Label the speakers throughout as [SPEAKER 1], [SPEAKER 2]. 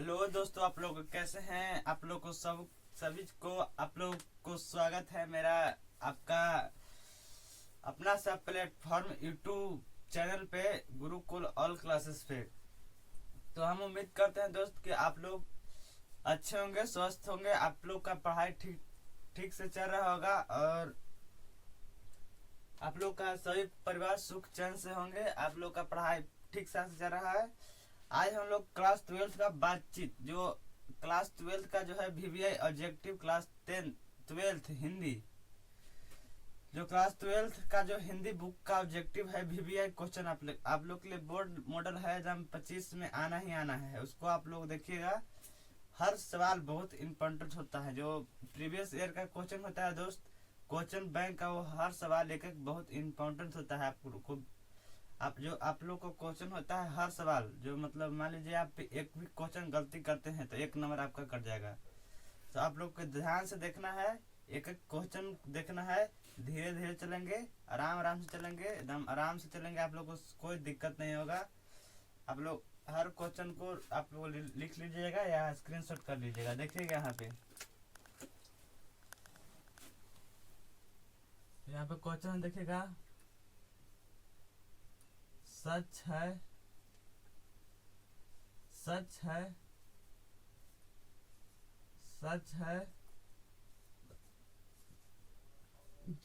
[SPEAKER 1] Hello दोस्तों, आप लोग कैसे हैं? आप लोग को सभी को आप लोग को स्वागत है मेरा आपका अपना सा प्लेटफॉर्म यूट्यूब चैनल पे, गुरुकुल ऑल क्लासेस पे। तो हम उम्मीद करते हैं दोस्त कि आप लोग अच्छे होंगे, स्वस्थ होंगे, आप लोग का पढ़ाई ठीक ठीक से चल रहा होगा और आप लोग का सभी परिवार सुख चैन से होंगे। आप लोग का पढ़ाई ठीक से चल रहा है। आज हम लोग क्लास 12 का बातचीत, जो क्लास 12 का जो है वीवीआई ऑब्जेक्टिव क्लास 12 हिंदी, जो क्लास 12 का जो हिंदी बुक का ऑब्जेक्टिव है वीवीआई क्वेश्चन आप लोग के लिए बोर्ड मॉडल है एग्जाम 25 में आना ही आना है। उसको आप लोग देखिएगा। हर सवाल बहुत इंपॉर्टेंट होता है। जो प्रीवियस ईयर का क्वेश्चन होता है दोस्त, क्वेश्चन बैंक का, वो हर सवाल एक एक बहुत इंपॉर्टेंट होता है। आपको आप लोग को क्वेश्चन होता है हर सवाल, जो मतलब मान लीजिए आप एक भी क्वेश्चन गलती करते हैं तो 1 नंबर आपका कट जाएगा। तो आप लोग को ध्यान से देखना है, एक एक क्वेश्चन देखना है। धीरे धीरे चलेंगे, आराम आराम से चलेंगे, एकदम आराम से चलेंगे। आप लोग को कोई दिक्कत नहीं होगा। आप लोग हर क्वेश्चन को आप लोग लिख लीजिएगा या स्क्रीनशॉट कर लीजिएगा। देखिएगा यहाँ पे क्वेश्चन देखिएगा। सच है, सच है, सच है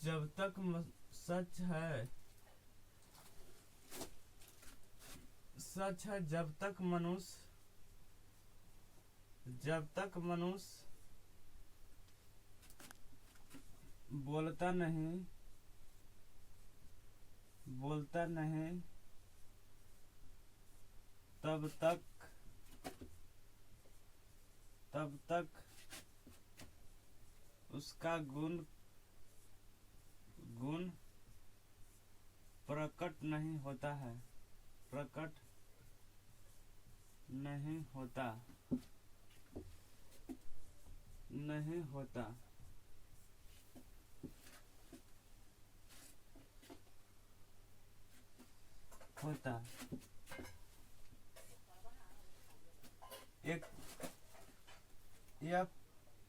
[SPEAKER 1] जब तक सच है, सच है जब तक मनुष्य बोलता नहीं तब तक उसका गुण गुण प्रकट नहीं होता है, प्रकट नहीं होता, नहीं होता। होता एक यह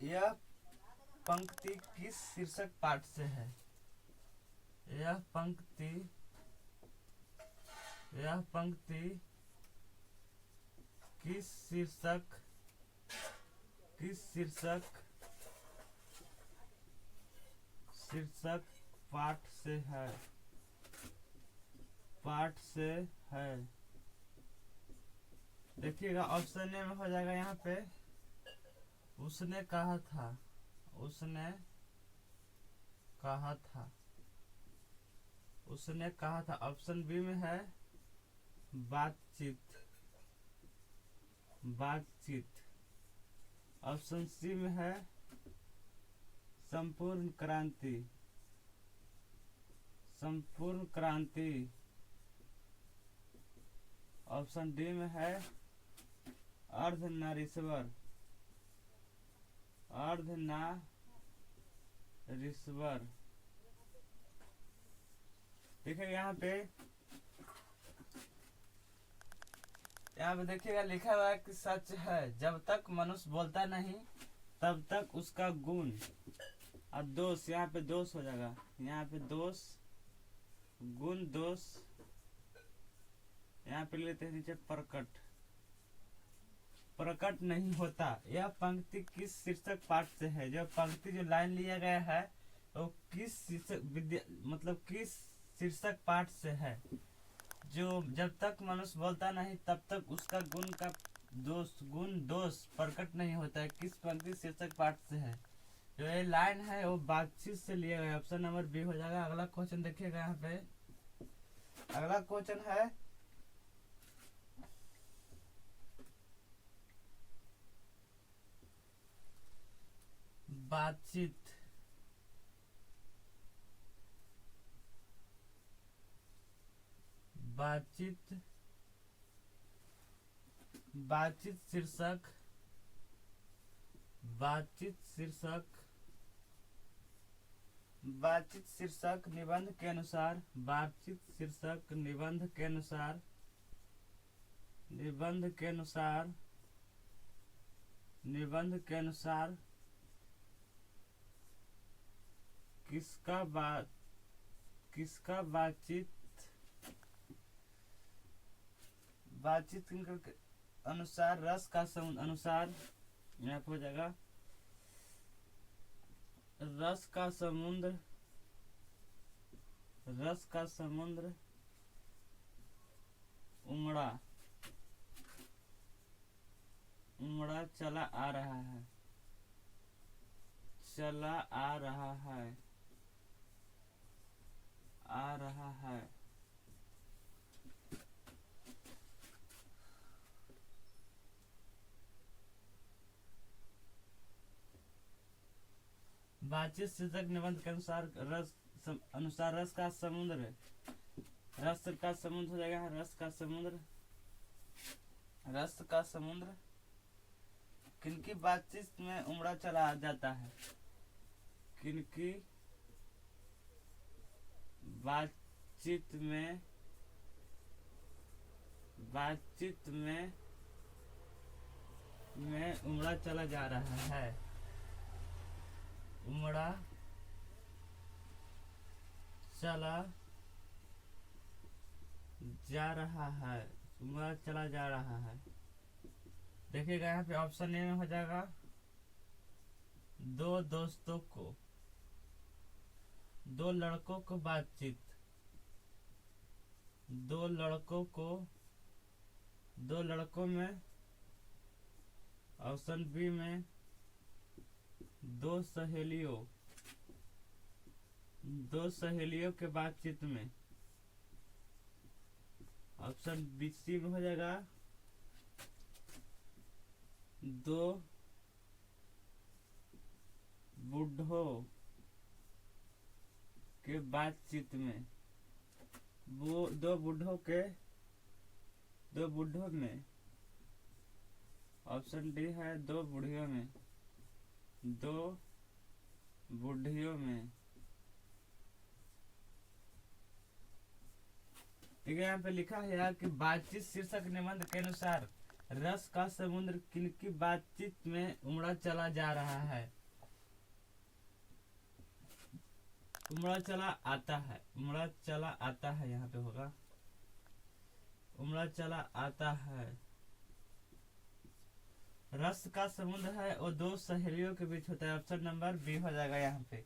[SPEAKER 1] यह पंक्ति किस शीर्षक पाठ से है? यह पंक्ति किस शीर्षक पाठ से है। देखिएगा ऑप्शन ए में हो जाएगा। यहाँ पे उसने कहा था, उसने कहा था। ऑप्शन बी में है बातचीत। ऑप्शन सी में है संपूर्ण क्रांति। ऑप्शन डी में है अर्धनारीश्वर। देखिए यहाँ पे देखिएगा, लिखा हुआ है कि सच है जब तक मनुष्य बोलता नहीं तब तक उसका गुण और दोष, यहाँ पे दोष हो जाएगा। यहाँ पे दोष, गुण दोष, यहाँ पे लेते हैं नीचे प्रकट नहीं होता। यह पंक्ति किस शीर्षक पाठ से है? जो पंक्ति, जो लाइन लिया गया है, वो किस किस शीर्षक पाठ से है? जो जब तक मनुष्य बोलता नहीं तब तक उसका गुण दोष प्रकट नहीं होता है, किस पंक्ति शीर्षक पाठ से है? जो ये लाइन है वो बातचीत से लिया गया। ऑप्शन नंबर बी हो जाएगा। अगला क्वेश्चन देखिएगा। यहाँ पे अगला क्वेश्चन है बातचीत। बातचीत शीर्षक निबंध के अनुसार, निबंध के अनुसार निबंध के अनुसार किसका बातचीत के अनुसार रस का समुद्र अनुसार यहाँ पे हो जाएगा रस का समुद्र उमड़ा चला आ रहा है। बातचीत शीर्षक निबंध के अनुसार रस का समुद्र हो जाएगा रस का समुद्र किनकी बातचीत में उमड़ा चला जाता है। किनकी बातचीत में उमड़ा चला जा रहा है। उमड़ा चला जा रहा है। देखिएगा यहाँ पे ऑप्शन ए में हो जाएगा दो लड़कों को बातचीत। दो लड़कों में। ऑप्शन बी में दो सहेलियों के बातचीत में। ऑप्शन बी सी में हो जाएगा दो बूढ़ों के बातचीत में। वो दो बूढ़ों में। ऑप्शन डी है दो बूढ़ियों में। ठीक है, यहाँ पे लिखा है कि बातचीत शीर्षक निबंध के अनुसार रस का समुद्र किनकी बातचीत में उमड़ा चला जा रहा है। उमड़ा चला आता है यहाँ पे होगा उमड़ा चला आता है। रस का समुद्र है और दो सहेलियों के बीच होता है। ऑप्शन नंबर बी हो जाएगा यहाँ पे।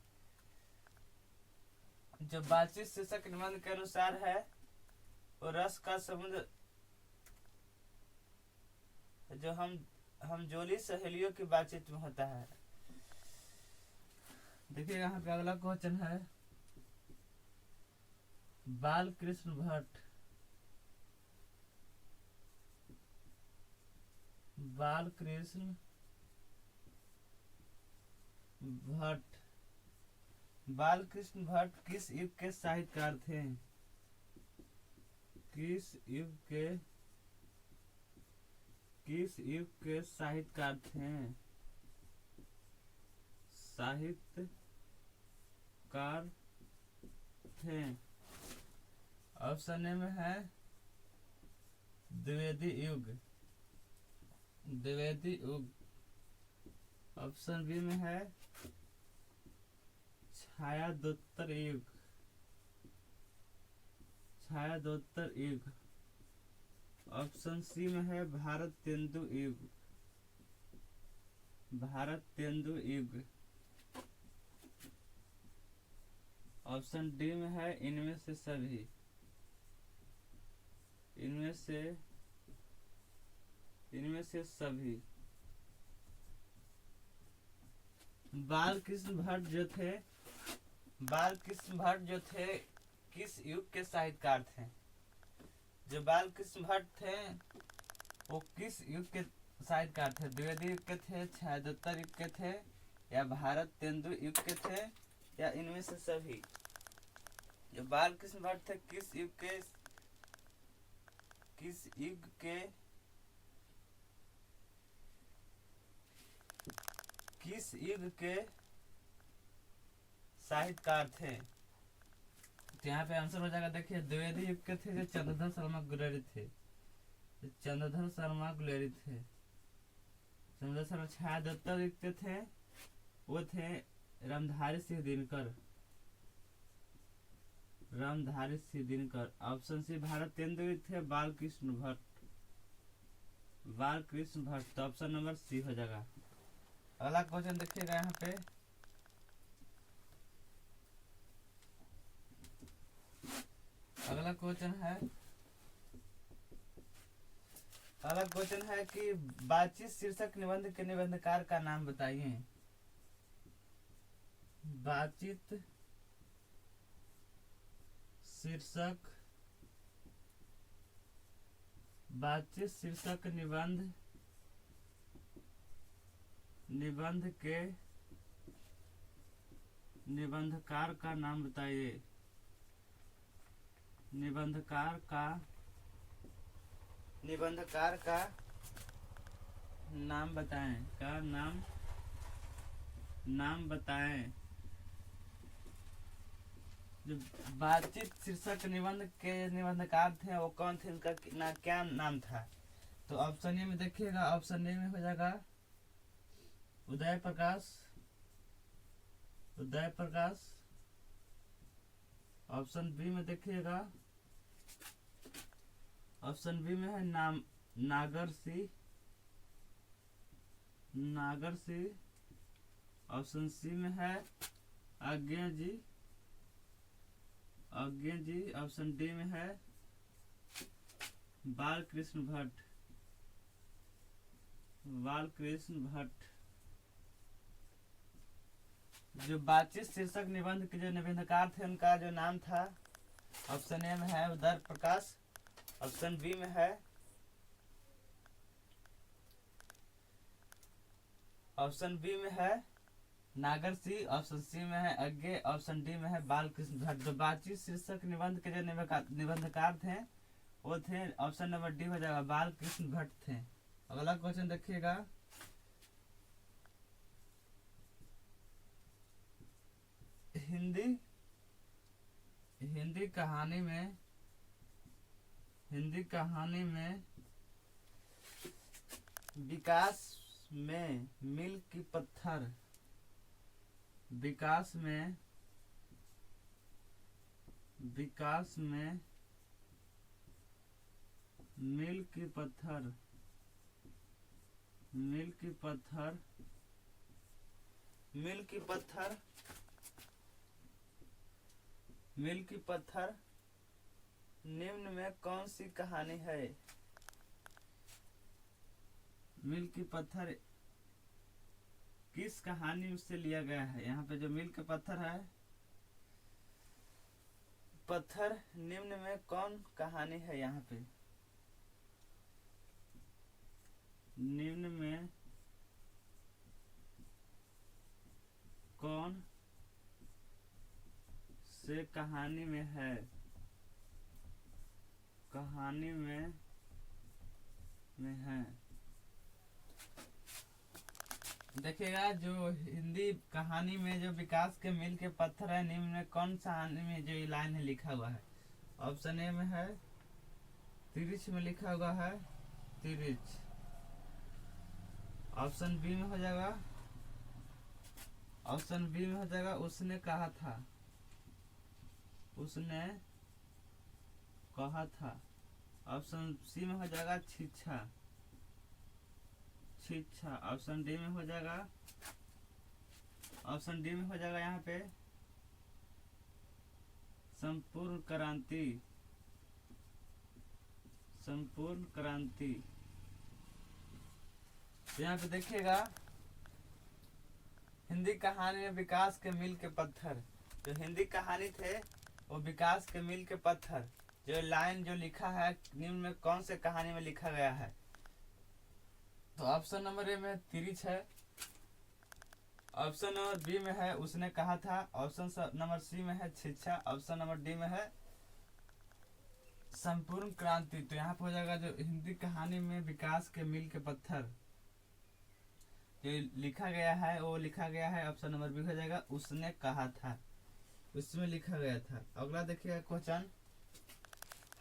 [SPEAKER 1] जो बातचीत शीर्षक निबंध के अनुसार है वो रस का समुद्र जो हम जोली सहेलियों की बातचीत में होता है। देखिए यहाँ पे अगला क्वेश्चन है बालकृष्ण भट्ट किस युग के साहित्यकार थे। किस युग के साहित्यकार थे। ऑप्शन ए में है द्विवेदी युग। ऑप्शन बी में है छायादोत्तर युग। ऑप्शन सी में है भारतेंदु युग। ऑप्शन डी में है इनमें से सभी। बालकृष्ण भट्ट जो थे किस युग के साहित्यकार थे। जो बालकृष्ण भट्ट थे वो किस युग के साहित्यकार थे। द्विवेदी युग के थे, छायादोत्तर युग के थे, या भारतेंदु युग के थे, या इनमें से सभी। जो बालकृष्ण भट्ट थे किस युग के साहित्यकार थे। तो यहाँ पे आंसर हो जाएगा। देखिए द्विवेदी युग के थे जो चंद्रधर शर्मा गुलेरी थे। संदर्शन में छायादत्ता लिखते थे, वो थे रामधारी सिंह दिनकर। रामधारी सिंह दिनकर। ऑप्शन सी भारत तेंदुल थे बालकृष्ण भट्ट। बालकृष्ण भट्ट। तो ऑप्शन नंबर सी हो जाएगा। अगला क्वेश्चन देखिएगा यहाँ पे। अगला क्वेश्चन है कि बातचीत शीर्षक निबंध के निबंधकार का नाम बताइए। बातचीत शीर्षक निबंध के निबंधकार का नाम बताइए। निबंधकार का नाम बताएं। नाम बताएं। जो बातचीत शीर्षक निबंध के निबंधकार थे वो कौन थे, उनका क्या नाम था। तो ऑप्शन ए में देखिएगा, ऑप्शन ए में हो जाएगा उदय प्रकाश। ऑप्शन बी में देखिएगा, ऑप्शन बी में है नागर सिंह। ऑप्शन सी में है आज्ञा जी। ऑप्शन डी में है बालकृष्ण भट्ट। जो बातचीत शीर्षक निबंध के जो निबंधकार थे उनका जो नाम था, ऑप्शन ए में है उदय प्रकाश। ऑप्शन बी में है नागर सिंह। ऑप्शन सी में है अज्ञे। ऑप्शन डी में है बालकृष्ण भट्ट। जो बातचीत शीर्षक निबंध के जो निबंधकार थे वो थे, ऑप्शन नंबर डी हो जाएगा, बालकृष्ण भट्ट थे। अगला क्वेश्चन देखिएगा। हिंदी कहानी में विकास में मील की पत्थर मील की पत्थर निम्न में कौन सी कहानी है। मील की पत्थर किस कहानी से लिया गया है। यहाँ पे जो मील के पत्थर है, पत्थर निम्न में कौन कहानी है। यहाँ पे निम्न में कौन से कहानी में है। देखिएगा, जो हिंदी कहानी में जो विकास के मील के पत्थर है, निम्न में कौन सा कहानी में जो ये लाइन है लिखा हुआ है। ऑप्शन ए में है तिरिच में लिखा हुआ है तिरिच। ऑप्शन बी में हो जाएगा उसने कहा था। ऑप्शन सी में हो जाएगा छिछा। ऑप्शन डी में हो जाएगा यहाँ पे संपूर्ण क्रांति। यहाँ पे देखिएगा, हिंदी कहानी में विकास के मील के पत्थर, जो हिंदी कहानी थे वो विकास के मील के पत्थर, जो लाइन जो लिखा है निम्न में कौन से कहानी में लिखा गया है। तो ऑप्शन नंबर ए में तिरिच है। ऑप्शन नंबर बी में है उसने कहा था। ऑप्शन नंबर सी में है शिक्षा। ऑप्शन नंबर डी में है संपूर्ण क्रांति। तो यहाँ पर हो जाएगा जो हिंदी कहानी में विकास के मील के पत्थर जो लिखा गया है वो लिखा गया है, ऑप्शन नंबर बी हो जाएगा उसने कहा था, उसमें लिखा गया था। अगला देखिएगा क्वेश्चन,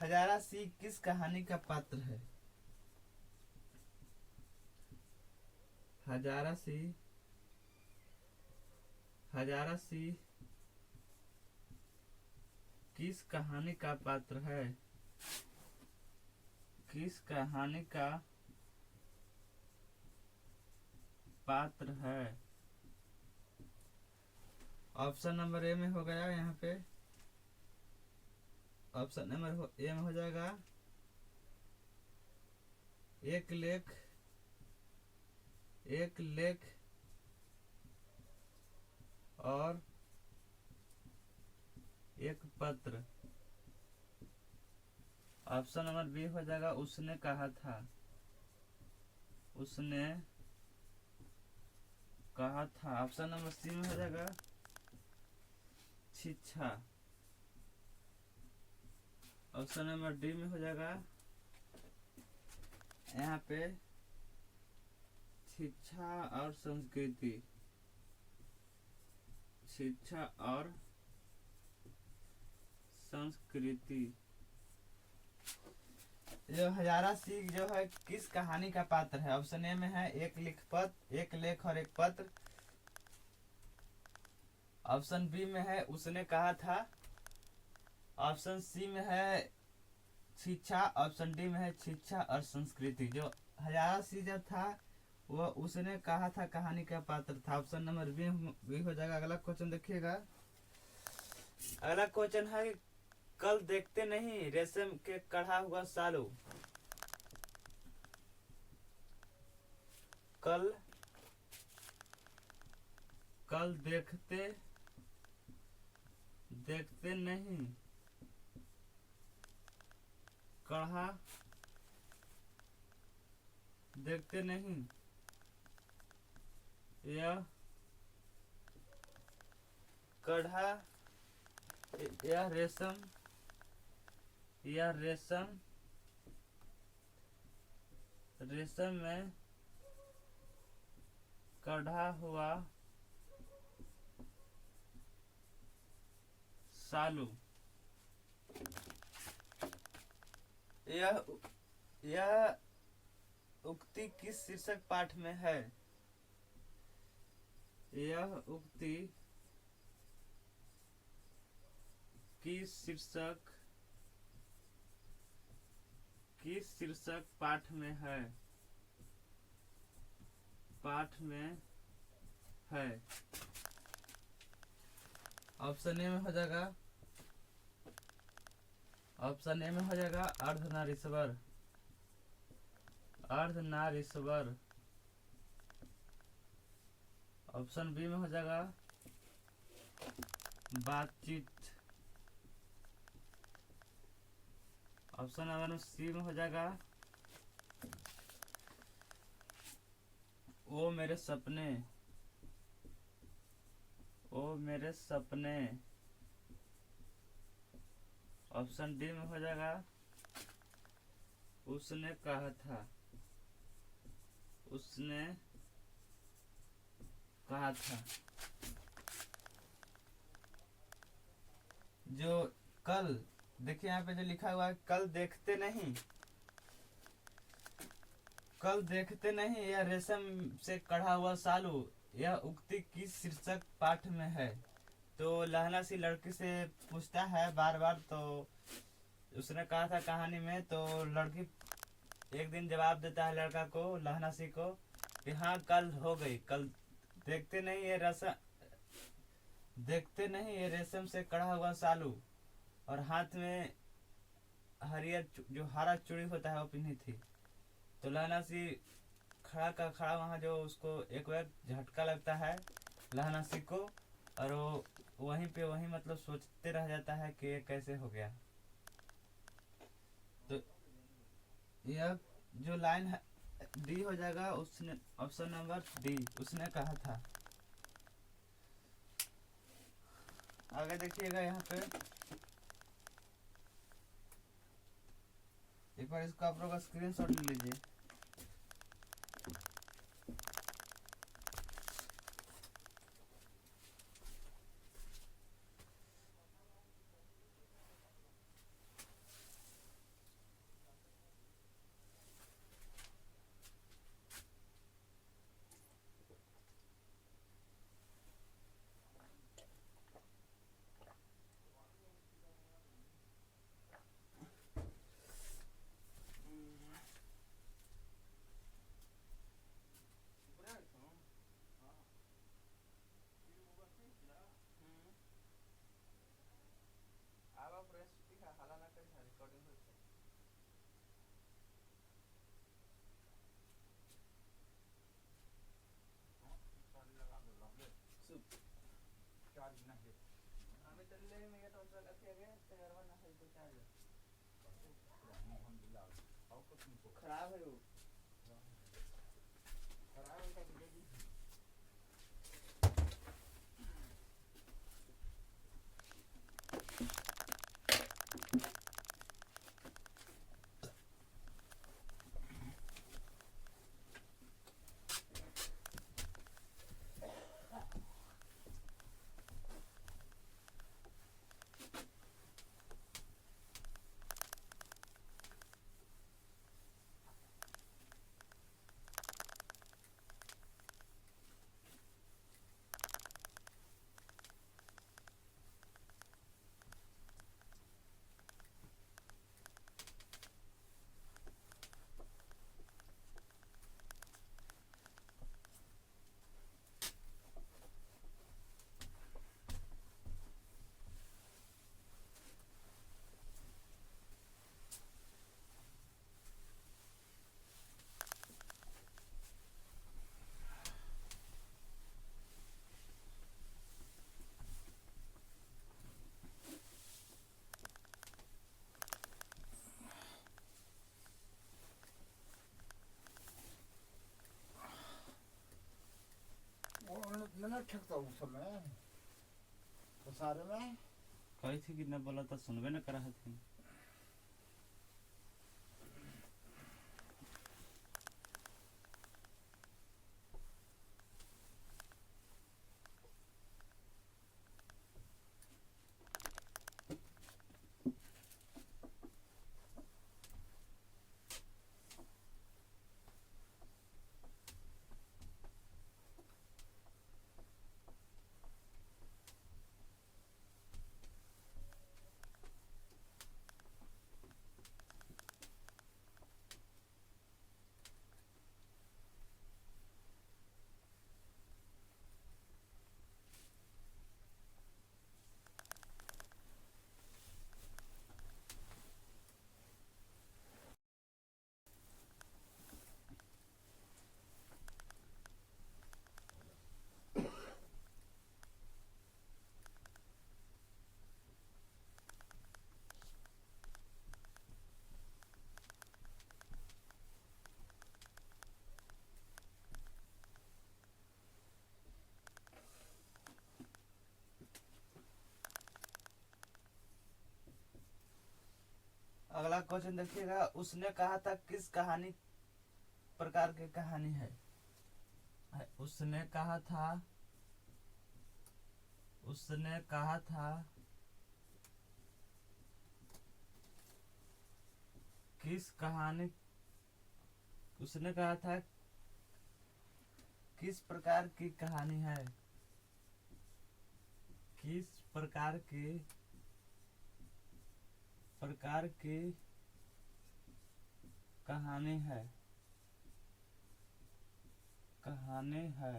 [SPEAKER 1] हजारा सिंह किस कहानी का पात्र है। हजारा सी किस कहानी का पात्र है? किस कहानी का पात्र है? ऑप्शन नंबर ए में हो गया यहाँ पे। ऑप्शन नंबर ए में हो जाएगा एक लेख और एक पत्र। ऑप्शन नंबर बी हो जाएगा उसने कहा था। उसने कहा था। ऑप्शन नंबर सी में हो जाएगा शिक्षा। ऑप्शन नंबर डी में हो जाएगा यहाँ पे शिक्षा और संस्कृति। शिक्षा और संस्कृति। जो हजारा सिंह जो है किस कहानी का पात्र है? ऑप्शन ए में है एक लेख और एक पत्र। ऑप्शन बी में है उसने कहा था। ऑप्शन सी में है शिक्षा। ऑप्शन डी में है शिक्षा और संस्कृति। जो हजारा सिंह जो था वो उसने कहा था कहानी का पात्र था। ऑप्शन नंबर बी हो जाएगा। अगला क्वेश्चन देखिएगा। अगला क्वेश्चन है कल देखते नहीं रेशम के कढ़ा हुआ सालू। कल देखते नहीं कढ़ा देखते नहीं यह कढ़ा यह रेशम में कढ़ा हुआ सालू। यह उक्ति किस शीर्षक पाठ में है? यह उक्ति किस शीर्षक पाठ में है? ऑप्शन ए में हो जाएगा। ऑप्शन ए में हो जाएगा अर्धनारीश्वर। ऑप्शन बी में हो जाएगा बातचीत। ऑप्शन नंबर सी में हो जाएगा ओ मेरे सपने। ऑप्शन डी में हो जाएगा उसने कहा था। जो कल देखिए यहाँ पे जो लिखा हुआ है कल देखते नहीं यह रेशम से कढ़ा हुआ सालू। यह उक्ति किस शीर्षक पाठ में है? तो लहना सी लड़की से पूछता है बार बार। तो उसने कहा था कहानी में। तो लड़की एक दिन जवाब देता है लड़का को, लहना सी को, कि हाँ कल हो गई। कल देखते नहीं ये रेशम से कढ़ा हुआ सालू। और हाथ में हरियर जो हरा चूड़ी होता है वो पहनी थी। तो लहना सी खड़ा का खड़ा वहाँ जो उसको एक बार झटका लगता है लहना सी को। और वो वहीं मतलब सोचते रह जाता है कि ये कैसे हो गया। तो यह जो लाइन है डी हो जाएगा। उसने ऑप्शन नंबर डी उसने कहा था। आगे देखिएगा यहाँ पे एक बार इसको आप लोग का स्क्रीनशॉट ले लीजिए। खराब है वो।
[SPEAKER 2] मैंने ठीक था उस समय तो सारे में
[SPEAKER 1] कही थी कि न बोला तो सुनबे न करा थी। अगला क्वेश्चन देखिएगा। उसने कहा था किस कहानी प्रकार की कहानी है? उसने कहा था, उसने कहा था किस कहानी, उसने कहा था किस प्रकार की कहानी है? किस प्रकार की कहानी है? कहानी है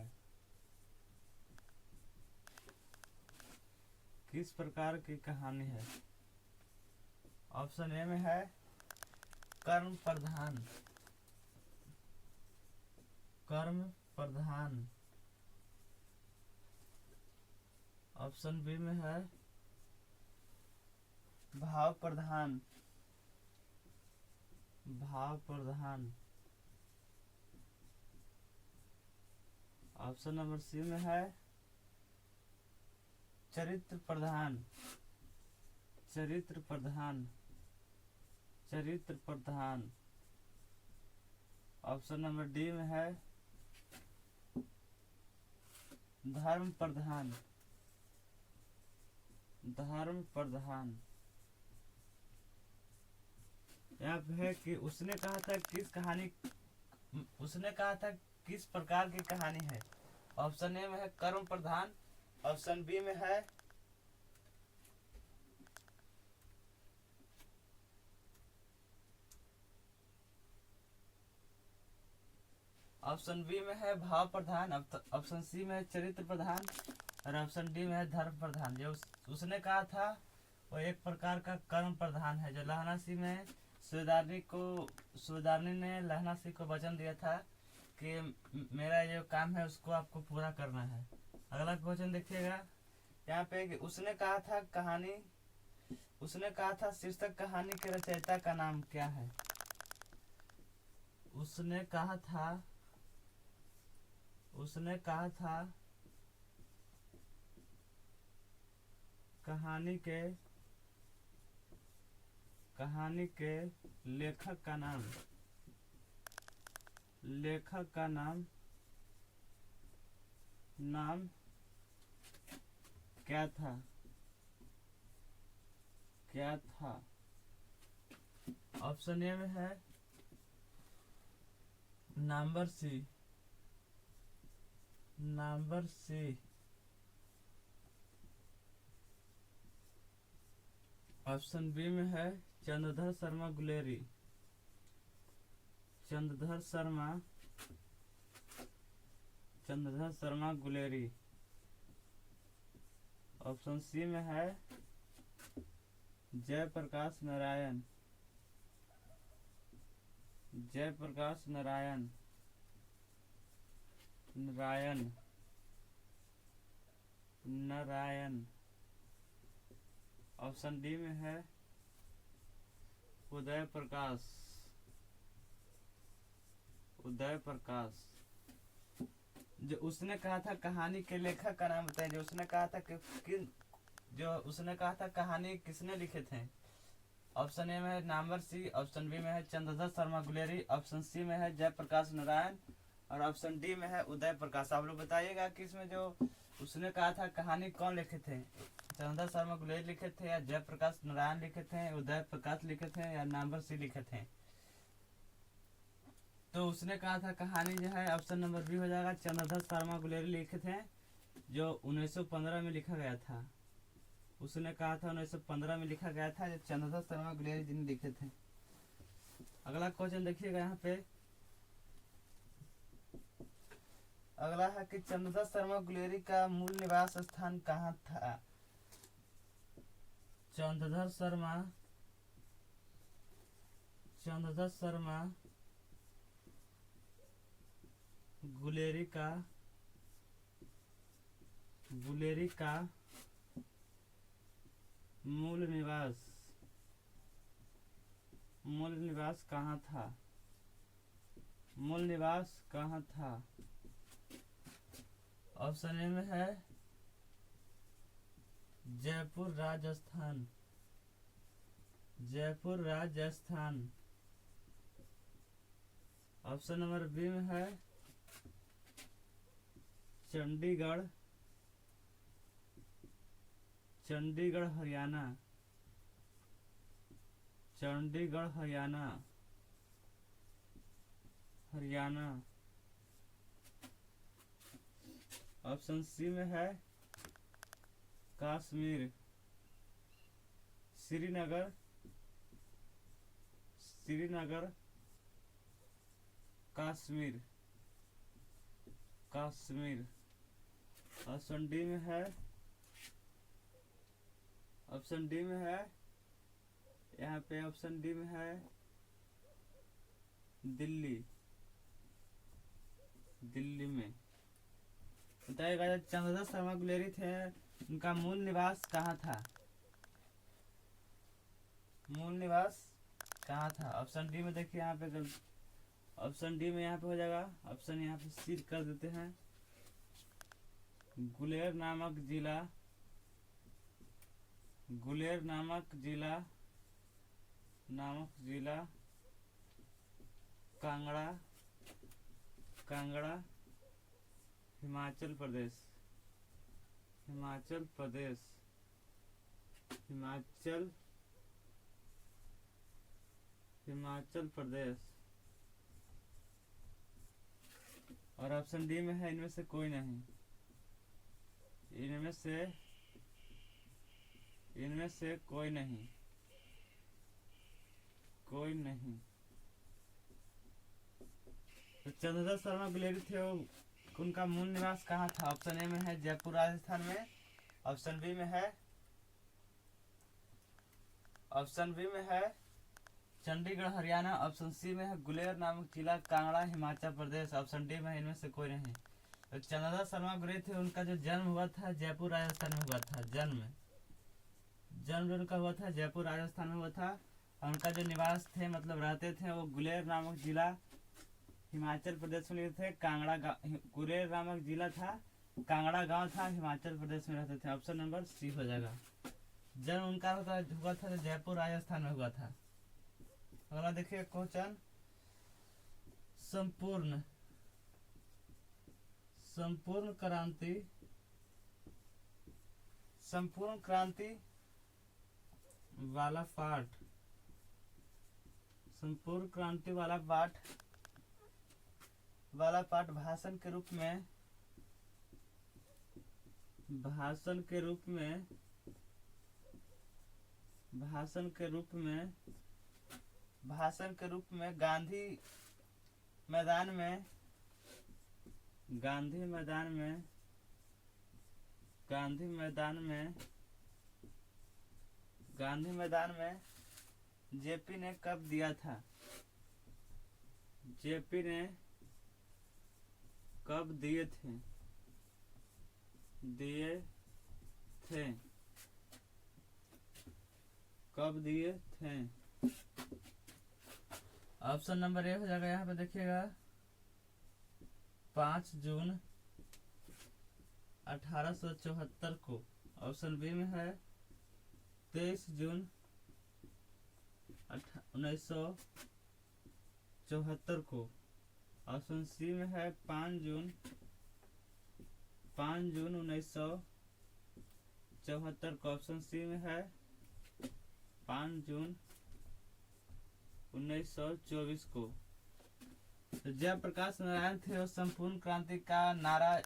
[SPEAKER 1] किस प्रकार की कहानी है? ऑप्शन ए में है कर्म प्रधान, कर्म प्रधान। ऑप्शन बी में है भाव प्रधान, भाव प्रधान। ऑप्शन नंबर सी में है चरित्र प्रधान, चरित्र प्रधान, चरित्र प्रधान। ऑप्शन नंबर डी में है धर्म प्रधान, धर्म प्रधान। यहाँ पे है कि उसने कहा था किस कहानी, उसने कहा था किस प्रकार की कहानी है? ऑप्शन ए में है कर्म प्रधान, ऑप्शन बी में है ऑप्शन बी में है भाव प्रधान, ऑप्शन सी में है चरित्र प्रधान और ऑप्शन डी में है धर्म प्रधान। जो उसने कहा था वो एक प्रकार का कर्म प्रधान है। जो लहना सिंह में सूबेदारनी ने लहना सिंह को वचन दिया था कि मेरा जो काम है उसको आपको पूरा करना है। अगला क्वेश्चन देखिएगा यहाँ पे कि उसने कहा था शीर्षक कहानी के रचयिता का नाम क्या है। उसने कहा था कहानी के लेखक का नाम क्या था। ऑप्शन ए में है नंबर सी। ऑप्शन बी में है चंद्रधर शर्मा गुलेरी। ऑप्शन सी में है जयप्रकाश नारायण। ऑप्शन डी में है उदय प्रकाश। जो उसने कहा था कहानी के लेखक का नाम बताइए। जो उसने कहा था कहानी किसने लिखे थे। ऑप्शन ए में है नंबर सी। ऑप्शन बी में है चंद्रधर शर्मा गुलेरी। ऑप्शन सी में है जयप्रकाश नारायण और ऑप्शन डी में है उदय प्रकाश। आप लोग बताइएगा कि इसमें जो उसने कहा था कहानी कौन लिखे थे, चंद्रधर शर्मा गुलेरी लिखे थे या जयप्रकाश नारायण लिखे थे, उदय प्रकाश लिखे थे या नंबर सी लिखे थे। तो उसने कहा था कहानी जो है ऑप्शन नंबर बी हो जाएगा, चंद्रधर शर्मा गुलेरी लिखे थे जो 1915 में लिखा गया था। उसने कहा था 1915 में लिखा गया था, जो चंद्रधर शर्मा गुलेरी जी ने लिखे थे। अगला क्वेश्चन देखिएगा यहाँ पे। अगला है कि चंद्रधर शर्मा गुलेरी का मूल निवास स्थान कहाँ था। चंद्रधर शर्मा गुलेरी का मूल निवास कहाँ था। ऑप्शन ए में है Jaipur Rajasthan. Option number B में है चंडीगढ़ हरियाणा। ऑप्शन सी में है कश्मीर श्रीनगर कश्मीर। ऑप्शन डी में है यहाँ पे ऑप्शन डी में है दिल्ली में। बताइएगा जो चंद्रधर शर्मा गुलेरी थे उनका मूल निवास कहाँ था। ऑप्शन डी में देखिए यहाँ पे ऑप्शन डी में यहाँ पे हो जाएगा। ऑप्शन यहाँ पे सी कर देते हैं। गुलेर नामक जिला कांगड़ा हिमाचल प्रदेश। और ऑप्शन डी में है इनमें से कोई नहीं। तो चंद्रधर शर्मा गुलेरी थे उनका मूल निवास कहाँ था। ऑप्शन ए में है जयपुर राजस्थान में। ऑप्शन बी में है चंडीगढ़ हरियाणा। ऑप्शन सी में है गुलेर नामक जिला कांगड़ा हिमाचल प्रदेश। ऑप्शन डी में है इनमें से कोई नहीं। तो चंदा शर्मा गुरे थे, उनका जो जन्म हुआ था जयपुर राजस्थान में हुआ था। जन्म जो उनका हुआ था जयपुर राजस्थान में हुआ था। और उनका जो निवास थे मतलब रहते थे वो गुलेर नामक जिला हिमाचल प्रदेश में थे। कांगड़ा गाँव, गुलेर नामक जिला था, कांगड़ा गांव था, हिमाचल प्रदेश में रहते थे। ऑप्शन नंबर सी हो जाएगा। जन्म उनका हुआ था जयपुर राजस्थान में हुआ था। अगला देखिए क्वेश्चन, संपूर्ण क्रांति वाला पाठ, संपूर्ण क्रांति वाला पाठ भाषण के रूप में गांधी मैदान में जेपी ने कब दिया था? जेपी ने कब दिए थे? कब दिए थे? ऑप्शन नंबर ए हो जाएगा। यहाँ पे देखिएगा 5 जून 1874 को। ऑप्शन बी में है 23 जून 1974 को। ऑप्शन सी में है 5 जून 1974 को। ऑप्शन सी में है 5 जून 1924 को। तो जयप्रकाश नारायण थे और संपूर्ण क्रांति का नारा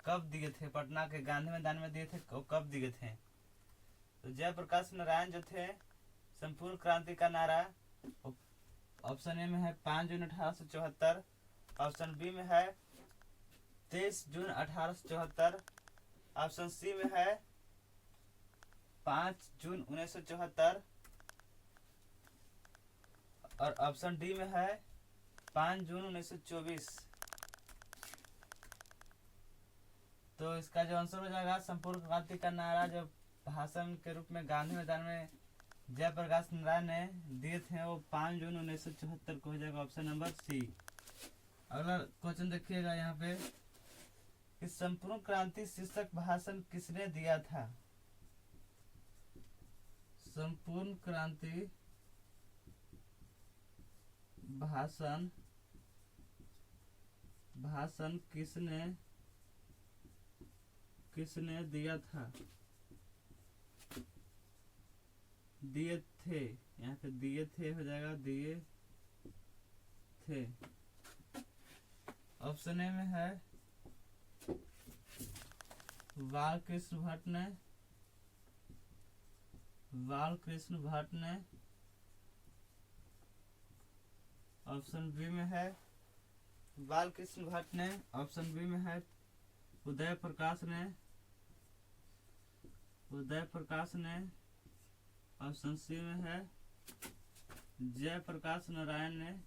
[SPEAKER 1] कब दिए थे? पटना के गांधी मैदान में दिए थे। कब दिए थे? तो जयप्रकाश नारायण जो थे संपूर्ण क्रांति का नारा ऑप्शन ए में है 5 जून 1874। ऑप्शन बी में है 23 जून 1874। ऑप्शन सी में है 5 जून 1974 और ऑप्शन डी में है 5 जून 1924। तो इसका जो आंसर हो जाएगा संपूर्ण क्रांति का नारा जो भाषण के रूप में गांधी मैदान में जयप्रकाश नारायण ने दिए थे वो 5 जून 1974 को हो जाएगा। Option number C. अगला क्वेश्चन देखिएगा यहाँ पे कि संपूर्ण क्रांति शीर्षक भाषण किसने दिया था? संपूर्ण क्रांति भाषण किसने दिया था? दिए थे, यहाँ पे दिए थे हो जाएगा, दिए थे। ऑप्शन ए में है बालकृष्ण भट्ट ने। ऑप्शन बी में है बालकृष्ण भट्ट ने। ऑप्शन बी में है उदय प्रकाश ने। ऑप्शन सी में है जयप्रकाश नारायण ने।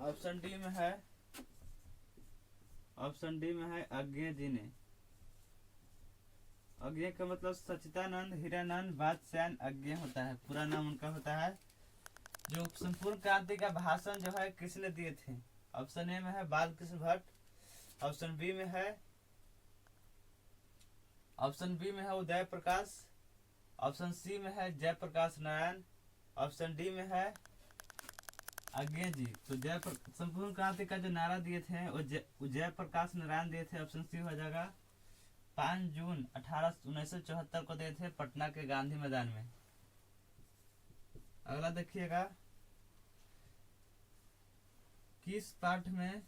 [SPEAKER 1] ऑप्शन डी में है अज्ञे जी ने। अज्ञे का मतलब सच्चिदानंद हीरानंद बादशाह अज्ञे होता है, पूरा नाम उनका होता है। जो संपूर्ण क्रांति का भाषण जो है किसने दिए थे? ऑप्शन ए में है बालकृष्ण भट्ट। ऑप्शन बी में है उदय प्रकाश। ऑप्शन सी में है जयप्रकाश नारायण। ऑप्शन डी में है अज्ञे जी। तो संपूर्ण क्रांति का जो नारा दिए थे वो जयप्रकाश नारायण दिए थे। ऑप्शन सी हो जाएगा। 5 जून 1974 को दिए थे पटना के गांधी मैदान में। अगला देखिएगा किस पाठ में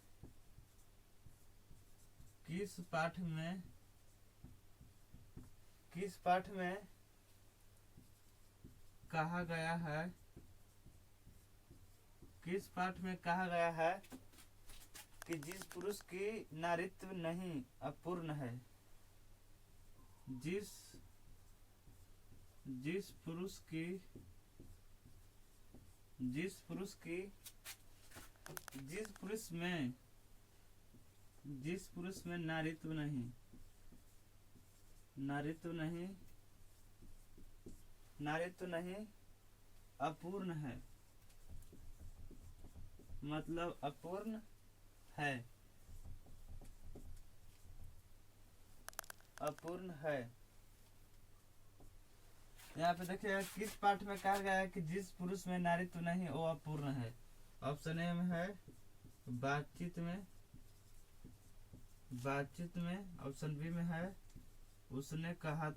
[SPEAKER 1] कहा गया है कि जिस पुरुष की नारीत्व नहीं अपूर्ण है, जिस पुरुष की जिस पुरुष की जिस पुरुष में नारीत्व नहीं अपूर्ण है, मतलब अपूर्ण है, यहाँ पे देखिए किस पाठ में कहा गया है कि जिस पुरुष में नारीत्व नहीं वो अपूर्ण है। ऑप्शन ए में है बातचीत में, ऑप्शन बी में है उसने कहा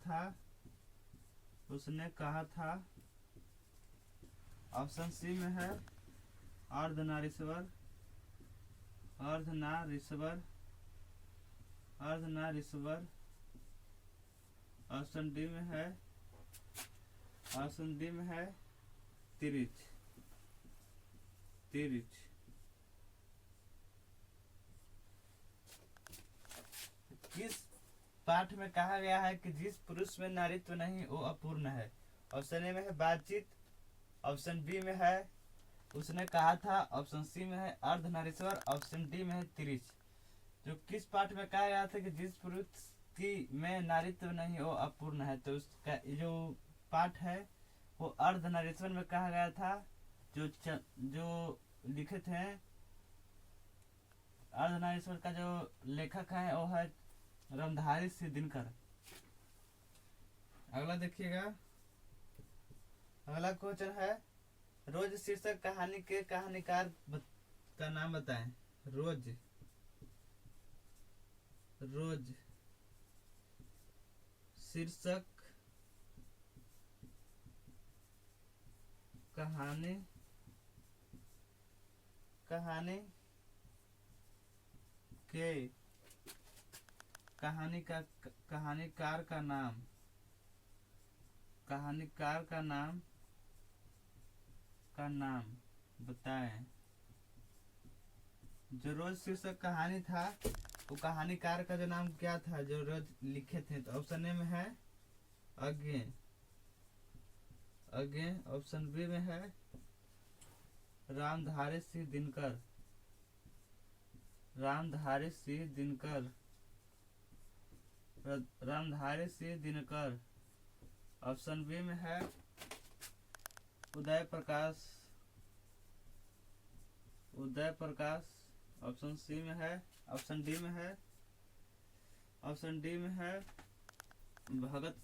[SPEAKER 1] था, ऑप्शन सी में है अर्धनारीश्वर, ऑप्शन डी में है तिरिच। किस पाठ में कहा गया है कि जिस पुरुष में नारीत्व नहीं वो अपूर्ण है? ऑप्शन ए में है बातचीत, ऑप्शन बी में है उसने कहा था, ऑप्शन सी में है अर्धनारीश्वर, ऑप्शन डी में है तिरिच। जो किस पाठ में कहा गया था कि जिस पुरुष की में नारीत्व नहीं वो अपूर्ण है, तो उसका जो पाठ है वो अर्धनारीश्वर में कहा गया था। जो लिखे थे अर्धनारीश्वर का जो लेखक है वो है रामधारी सिंह दिनकर। अगला देखिएगा, अगला क्वेश्चन है रोज शीर्षक कहानी के कहानीकार का नाम बताएं। रोज शीर्षक कहानी के कहानीकार का नाम बताएं। जो रोज शीर्षक कहानी था वो कहानीकार का जो नाम क्या था जो रोज लिखे थे? तो ऑप्शन ए में है अगेन, ऑप्शन बी में है रामधारी सिंह दिनकर, ऑप्शन बी में है उदय प्रकाश, ऑप्शन सी में है, ऑप्शन डी में है भगत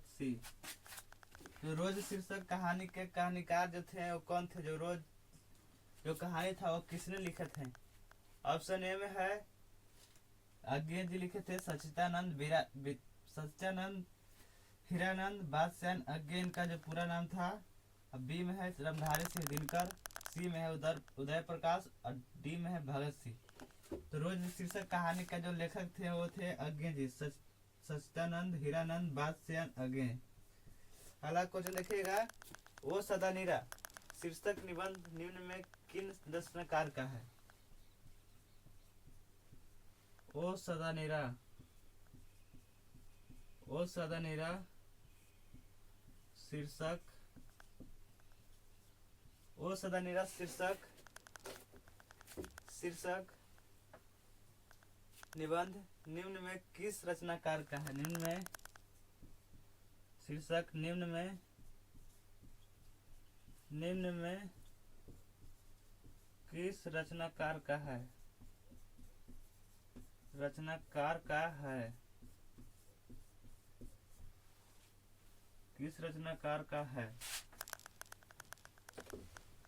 [SPEAKER 1] सिंह। जो रोज शीर्षक कहानी के कहानीकार जो थे वो कौन थे? जो कहानी था वो किसने लिखे थे? ऑप्शन ए में है अज्ञे जी लिखे थे, सच्चिदानंद हीरानंद बादशाह अज्ञे इनका जो पूरा नाम था। बी में है रामधारी सिंह दिनकर, सी में है उदय प्रकाश और डी में है भगत सिंह। तो रोज शीर्षक कहानी का जो लेखक थे वो थे अज्ञे जी, सच्चिदानंद हीरानंद बादशाह अज्ञे। अगला क्वेश्चन देखिएगा, ओ सदानीरा शीर्षक निबंध निम्न में किन रचनाकार का है? ओ सदानीरा शीर्षक निबंध निम्न में किस रचनाकार का है? निम्न में किस रचनाकार का है?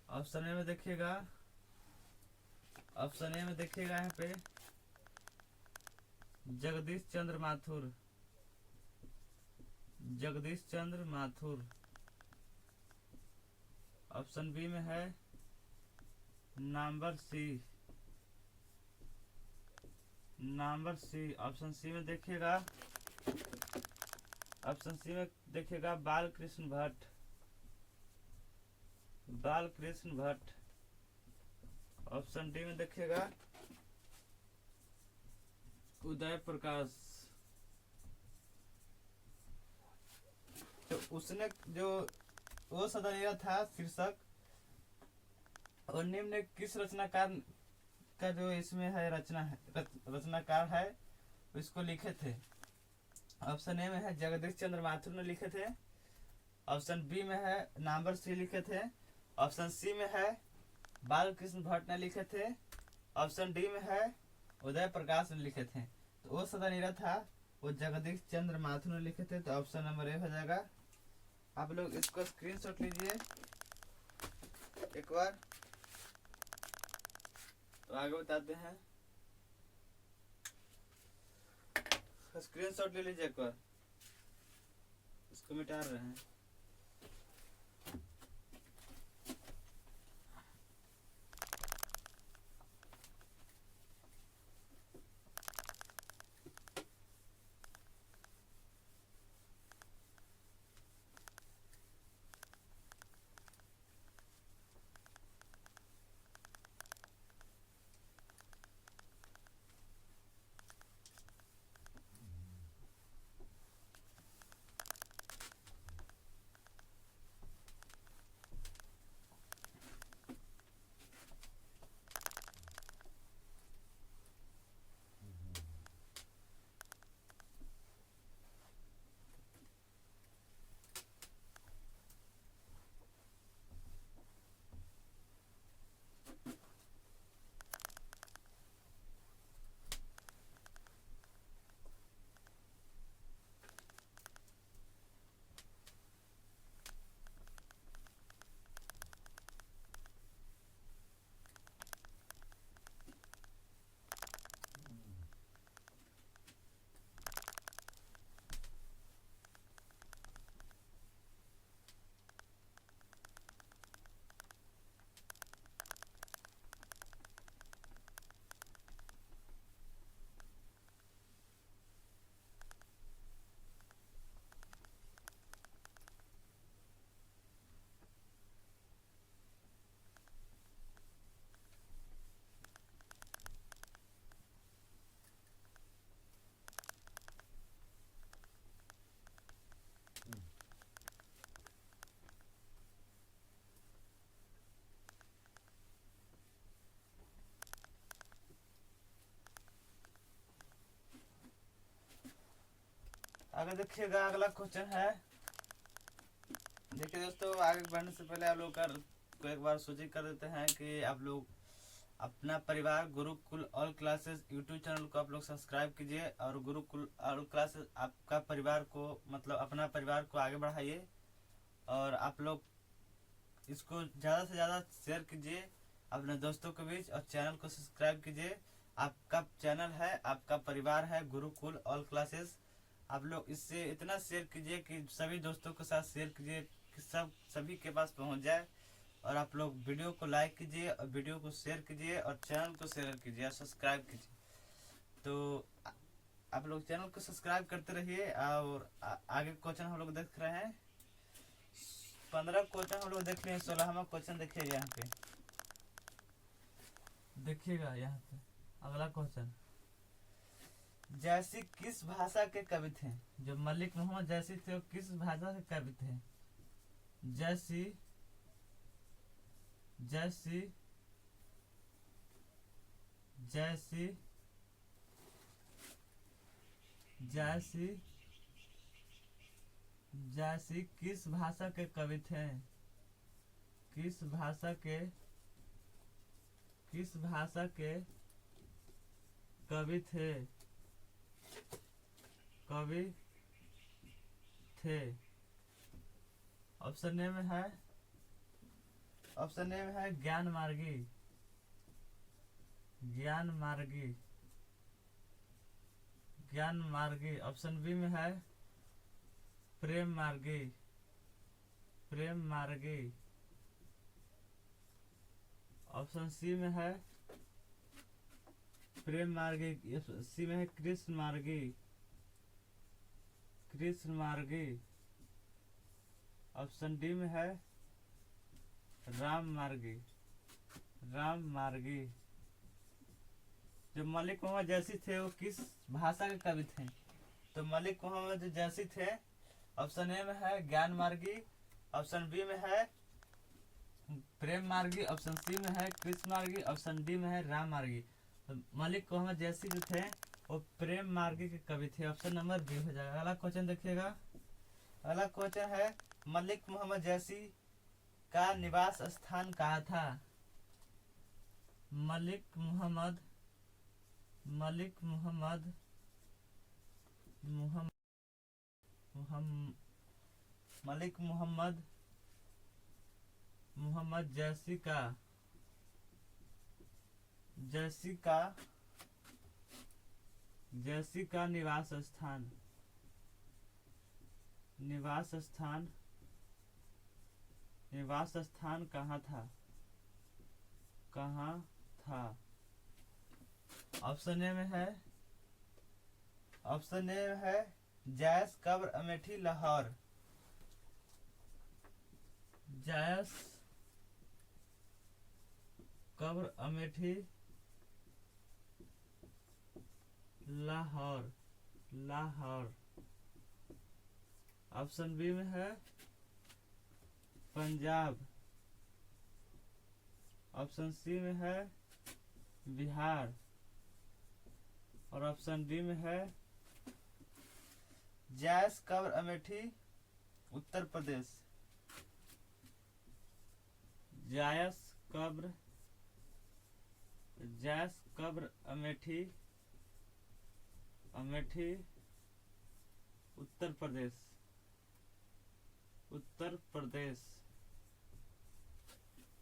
[SPEAKER 1] ऑप्शन ए में देखिएगा, यहाँ पे जगदीश चंद्र माथुर। ऑप्शन बी में है नंबर सी। ऑप्शन सी में देखिएगा बालकृष्ण भट्ट। ऑप्शन डी में देखिएगा उदय प्रकाश। तो उसने जो वो सदनीय था शीर्षक और निम्न किस रचनाकार का जो इसमें है रचनाकार है इसको लिखे थे। ऑप्शन ए में है जगदीश चंद्र माथुर ने लिखे थे। ऑप्शन बी में है नामवर सिंह लिखे थे। ऑप्शन सी में है बालकृष्ण भट्ट ने लिखे थे। ऑप्शन डी में है उदय प्रकाश ने लिखे थे। तो वो सदानीरा था वो जगदीश चंद्र माथुर ने लिखे थे। तो ऑप्शन नंबर ए हो जाएगा। आप लोग इसको स्क्रीनशॉट लीजिए एक बार, तो आगे बताते हैं। स्क्रीनशॉट ले लीजिए एक बार, इसको मिटा रहे हैं। आगे देखिएगा, अगला क्वेश्चन है। देखिए दोस्तों, आगे बढ़ने से पहले आप लोग को एक बार सूचित कर देते हैं कि आप लोग अपना परिवार Gurukul all classes YouTube channel को आप लोग सब्सक्राइब कीजिए और गुरुकुल ऑल क्लासेस आपका परिवार को मतलब अपना परिवार को आगे बढ़ाइए और आप लोग इसको ज़्यादा से ज़्यादा शेयर कीजिए अपने दोस्तों के बीच और चैनल को सब्सक्राइब कीजिए। आपका चैनल है, आपका परिवार है गुरुकुल ऑल क्लासेस। आप लोग इससे इतना शेयर कीजिए कि सभी दोस्तों के साथ शेयर कीजिए कि सभी के पास पहुंच जाए। और आप लोग वीडियो को लाइक कीजिए और वीडियो को शेयर कीजिए और चैनल को शेयर कीजिए और सब्सक्राइब कीजिए। तो आप लोग चैनल को सब्सक्राइब करते रहिए। और आगे क्वेश्चन हम लोग देख रहे हैं। 15 क्वेश्चन हम लोग देख रहे हैं। 16वां क्वेश्चन देखिएगा यहाँ पे, देखिएगा यहाँ पे अगला क्वेश्चन। जैसी किस भाषा के कवि थे? जो मलिक मोहम्मद जैसी थे वो किस भाषा के कवि थे? जैसी जैसी जैसी जैसी जैसी किस भाषा के कवि थे? किस भाषा के कवि थे? कवि थे। ऑप्शन ए में है ज्ञान मार्गी, ज्ञान मार्गी, ज्ञान मार्गी। ऑप्शन बी में है प्रेम मार्गी, प्रेम मार्गी। ऑप्शन सी में है प्रेम मार्गी, सी में है कृष्ण मार्गी, कृष्ण मार्गी। ऑप्शन डी में है राम मार्गी, राम मार्गी। जो मलिक मोहम्मद जैसी थे वो किस भाषा के कवि थे? तो मलिक मोहम्मद जैसी थे ऑप्शन ए में है ज्ञान मार्गी, ऑप्शन बी में है प्रेम मार्गी, ऑप्शन सी में है कृष्ण मार्गी, ऑप्शन डी में है राम मार्गी। तो मलिक मोहम्मद जैसी जो थे वो प्रेम मार्गी के कवि थे। ऑप्शन नंबर बी हो जाएगा। अगला क्वेश्चन देखिएगा। अगला क्वेश्चन है मलिक मोहम्मद जैसी का निवास स्थान कहाँ था? मलिक मोहम्मद मलिक मोहम्मद जैसी का निवास स्थान कहाँ था? ऑप्शन ए में है जायस कब्र अमेठी लाहौर। जायस कब्र अमेठी लाहौर। ऑप्शन बी में है पंजाब। ऑप्शन सी में है बिहार और ऑप्शन डी में है जायस कब्र अमेठी उत्तर प्रदेश। जायस कब्र अमेठी उत्तर प्रदेश।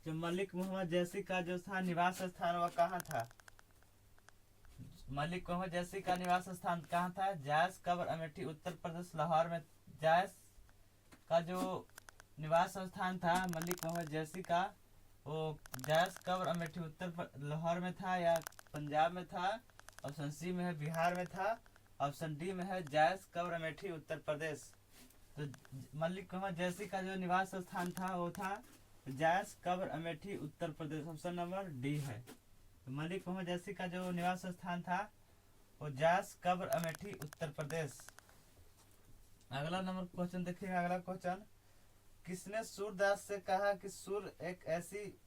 [SPEAKER 1] जो मलिक मोहम्मद जैसी का जो था निवास स्थान वह कहाँ था? मलिक मोहम्मद जैसी का निवास स्थान कहाँ था? जायस कब्र अमेठी उत्तर प्रदेश लाहौर में। जायस का जो निवास स्थान था मलिक मोहम्मद जैसी का वो जायस कब्र अमेठी लाहौर में था या पंजाब में था। ऑप्शन सी में है बिहार में था। ऑप्शन डी में है जायस कब्र अमेठी उत्तर प्रदेश। तो मलिक मोहम्मद जैसी का जो निवास स्थान था वो था जायस कब्र Amethi Uttar Pradesh. Option number D है। तो मलिक मोहम्मद जैसी का जो निवास स्थान था वो जायस कब्र अमेठी उत्तर प्रदेश। अगला नंबर क्वेश्चन देखिएगा। अगला क्वेश्चन, किसने सूरदास से कहा कि सुर एक ऐसी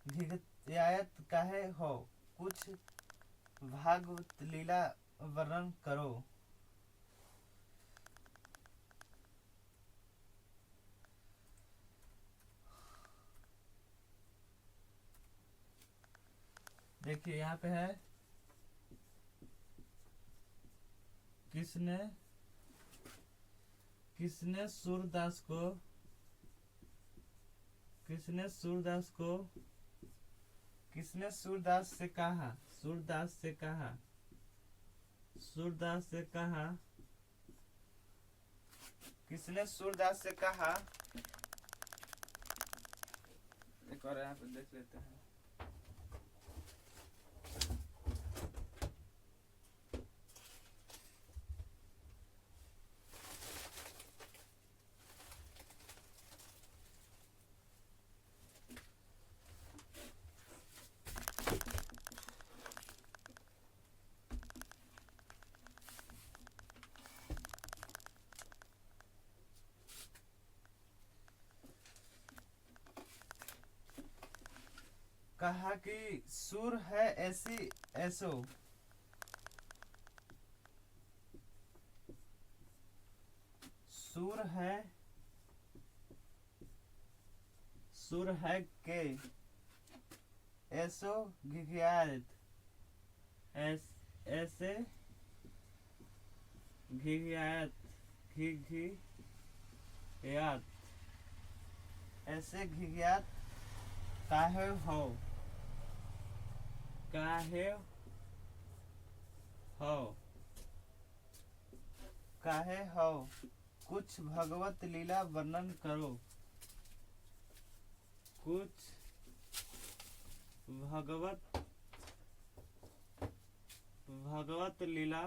[SPEAKER 1] घिघियात काहे हो? कुछ भागवत लीला वर्णन करो। देखिए यहाँ पे है किसने सूरदास से कहा किसने सूरदास से कहा। एक और यहाँ पे देख लेते हैं। कहा कि सुर है ऐसी ऐसो। सुर है के ऐसो घिघियात। ऐसे घिघियात ऐसे घिघियात काहे हो कुछ भगवत लीला वर्णन करो। कुछ भगवत लीला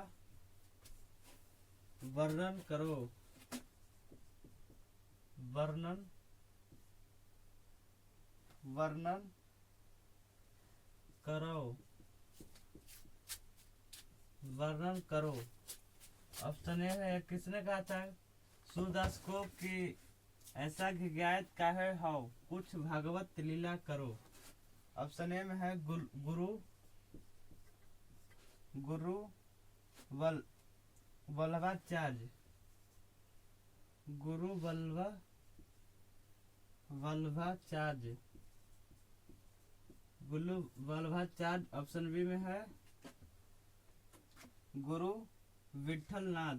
[SPEAKER 1] वर्णन करो। वर्णन करो। ऑप्शन ए है किसने कहा था सूरदास को कि ऐसा घिघायत काहे हो, कुछ भागवत लीला करो। ऑप्शन ए में है गुरु गुरु वल वल्लभाचार्य, गुरु वल्लभाचार्य, गुरु वल्लभाचार्य। ऑप्शन बी में है गुरु विठलनाथ,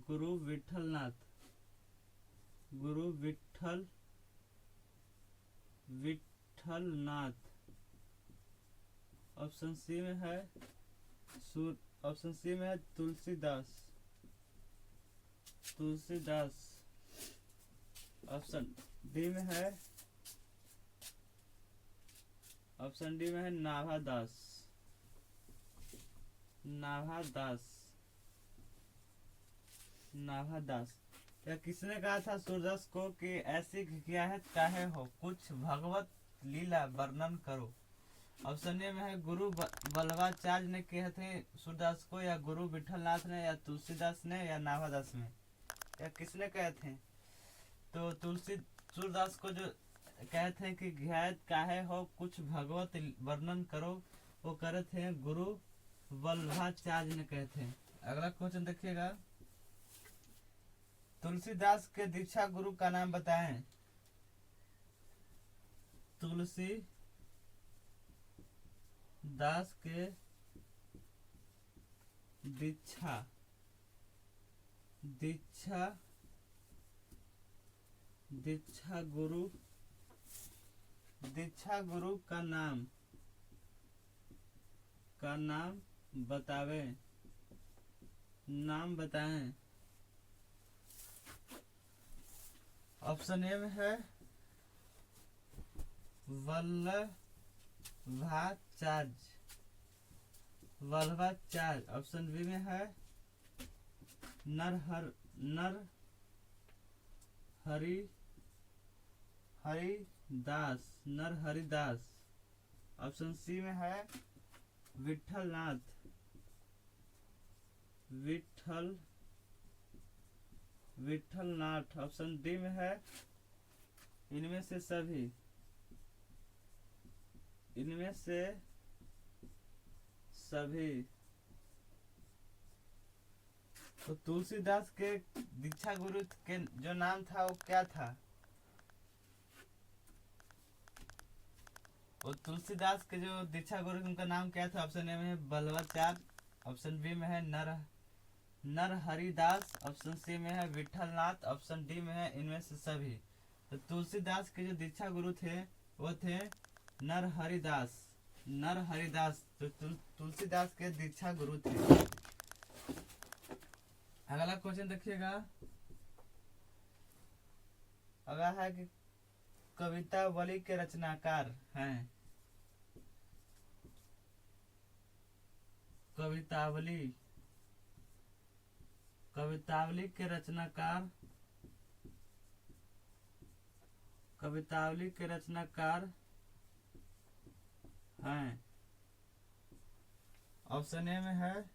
[SPEAKER 1] गुरु विठलनाथ, गुरु विठलनाथ। ऑप्शन सी में है ऑप्शन सी में है तुलसीदास, तुलसीदास। ऑप्शन डी में है ऑप्शन डी में है नाभादास, नाभादास, नाभादास। यह किसने कहा था सूरदास को कि ऐसी घिघियाहट काहे हो, कुछ भगवत लीला वर्णन करो। ऑप्शन ए में है गुरु वल्लभाचार्य ने कहे थे सूरदास को, या गुरु विठलनाथ ने, या तुलसीदास ने, या नाभादास ने। या किसने कहे थे? तो सूरदास को जो कहे थे कि घिघियाहट काहे हो, कुछ भगवत वर्णन करो, वो करे थे गुरु वल्लभाचार्य ने कहे थे। अगला क्वेश्चन देखिएगा, तुलसीदास के दीक्षा गुरु का नाम बताएं। तुलसी दास के दीक्षा दीक्षा दीक्षा गुरु का नाम बतावे, नाम बताएं। ऑप्शन ए में है वल्लभाचार्य, वल्लभाचार्य। ऑप्शन बी में है हरिदास, नरहरिदास। ऑप्शन सी में है विठलनाथ, विठलनाथ। ऑप्शन डी में है इनमें से सभी। तो तुलसीदास के दीक्षा गुरु के जो नाम था वो क्या था? वो तुलसीदास के जो दीक्षा गुरु उनका नाम क्या था? ऑप्शन ए में है वल्लभाचार्य, ऑप्शन बी में है नरहरिदास, ऑप्शन सी में है विठलनाथ, ऑप्शन डी में है इनमें से सभी। तो तुलसीदास के जो दीक्षा गुरु थे वो थे नरहरिदास, तो तुलसीदास के दीक्षा गुरु थे। अगला क्वेश्चन देखिएगा, अगला है कि कवितावली के रचनाकार हैं। कवितावली के रचनाकार, कवितावली के रचनाकार हैं। ऑप्शन ए में है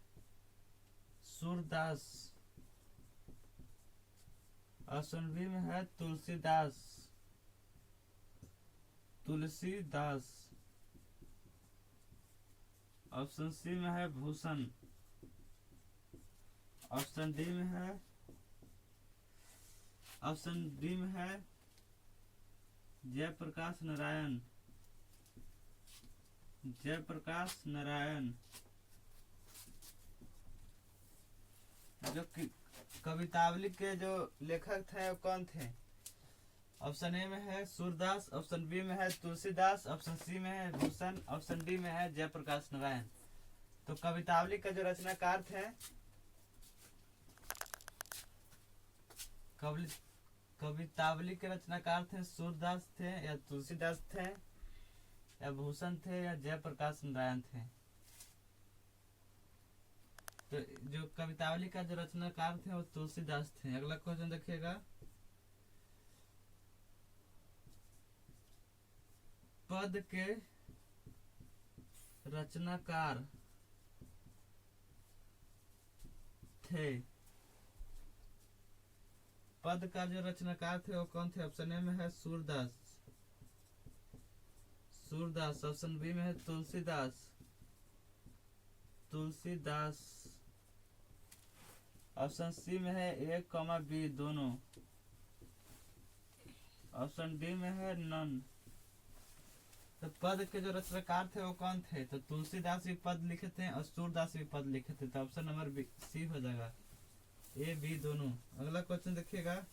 [SPEAKER 1] सूरदास, ऑप्शन बी में है तुलसीदास, ऑप्शन सी में है भूषण, ऑप्शन डी में है जयप्रकाश नारायण। जो कवितावली के जो लेखक थे वो कौन थे? ऑप्शन ए में है सूरदास, ऑप्शन बी में है तुलसीदास, ऑप्शन सी में है भूषण, ऑप्शन डी में है जयप्रकाश नारायण। तो कवितावली का जो रचनाकार थे, कवितावली के रचनाकार थे सूरदास थे, या तुलसीदास थे, या भूषण थे, या जयप्रकाश नारायण थे। तो जो कवितावली का जो रचनाकार थे वो तुलसीदास थे। अगला क्वेश्चन देखिएगा, पद के रचनाकार थे। पद का जो रचनाकार थे वो कौन थे? ऑप्शन ए में है सूरदास, सूरदास। ऑप्शन बी में है तुलसीदास, तुलसीदास। ऑप्शन सी में है ए कॉमा बी दोनों। ऑप्शन डी में है नन। तो पद के जो रचनाकार थे वो कौन थे? तो तुलसीदास भी पद लिखे थे और सूरदास भी पद लिखे थे। तो ऑप्शन नंबर बी सी हो जाएगा, ए बी दोनों। अगला क्वेश्चन देखिएगा,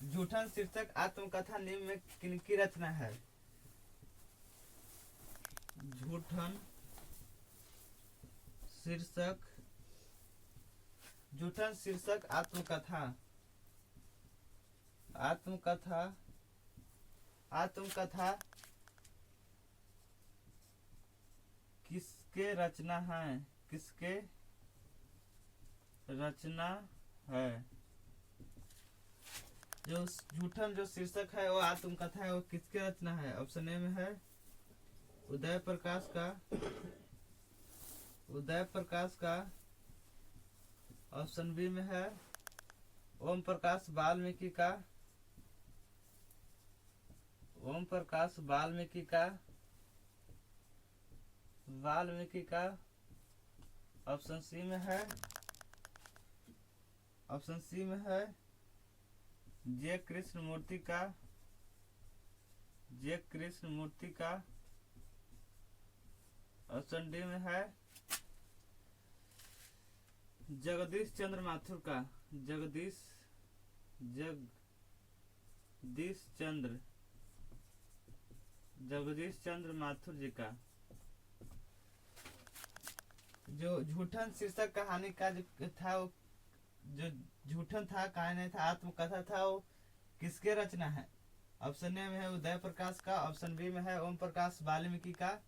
[SPEAKER 1] जूठन शीर्षक आत्मकथा निम्न में किनकी रचना है? जूठन शीर्षक, जूठन शीर्षक आत्मकथा, आत्मकथा, आत्मकथा किसके रचना है? किसके रचना है? जो जूठन जो शीर्षक है वो आत्मकथा है, वो किसके रचना है? ऑप्शन ए में है उदय प्रकाश का, उदय प्रकाश का। ऑप्शन बी में है ओम प्रकाश वाल्मीकि का, ओम प्रकाश वाल्मीकि का, वाल्मीकि का। ऑप्शन सी में है, ऑप्शन सी में है जे कृष्ण मूर्ति का, जे कृष्ण मूर्ति का। ऑप्शन डी में है जगदीश चंद्र माथुर का, जगदीश, जगदीश चंद्र, जगदीश चंद्र माथुर जी का। जो झूठन शीर्षक कहानी का जो था वो, जो झूठन था कहानी था आत्मकथा था, वो किसके रचना है? ऑप्शन ए में है उदय प्रकाश का। ऑप्शन बी में है ओम प्रकाश वाल्मीकि का।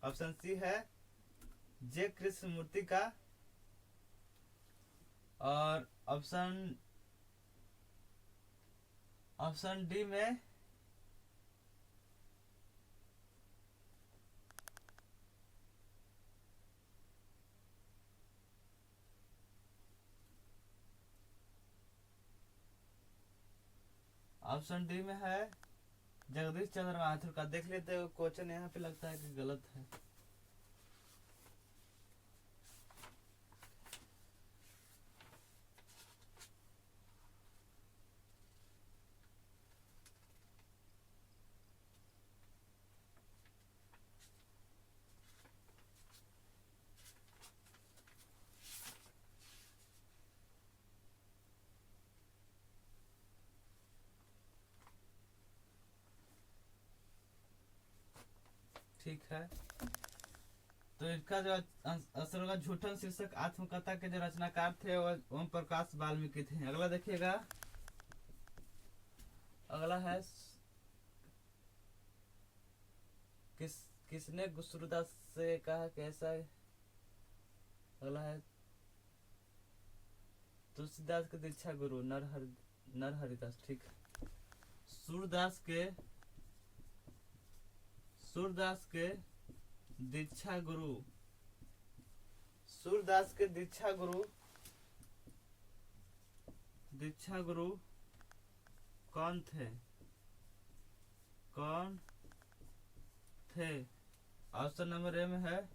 [SPEAKER 1] ऑप्शन सी है जे कृष्ण मूर्ति का। और ऑप्शन डी में ऑप्शन डी में है जगदीश चंद्र माथुर का। देख लेते हो क्वेश्चन यहाँ पे लगता है कि गलत है। ठीक है, तो इसका जो असर होगा, झूठन शीर्षक आत्मकथा के जो रचनाकार थे वो ओम प्रकाश वाल्मीकि थे। अगला देखिएगा, अगला है किसने सूरदास से कहा कैसा है? अगला है तुलसीदास के दीक्षा गुरु नरहरिदास। ठीक है, सूरदास के दीक्षा गुरु, सूरदास के दीक्षा गुरु कौन थे? कौन थे? ऑप्शन नंबर ए में है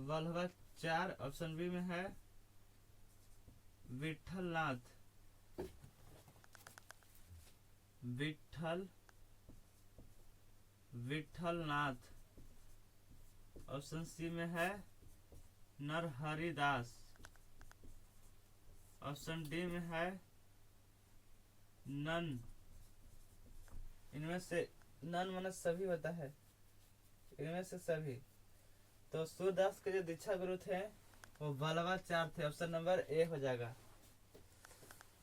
[SPEAKER 1] वल्लभाचार्य। ऑप्शन बी में है विठलनाथ, विठलनाथ। ऑप्शन सी में है नरहरिदास। ऑप्शन डी में है नन। इनमें से नन माने सभी होता है, इनमें से सभी। तो सूरदास के जो दीक्षा गुरु थे वो वल्लभाचार्य थे। ऑप्शन नंबर ए हो जाएगा।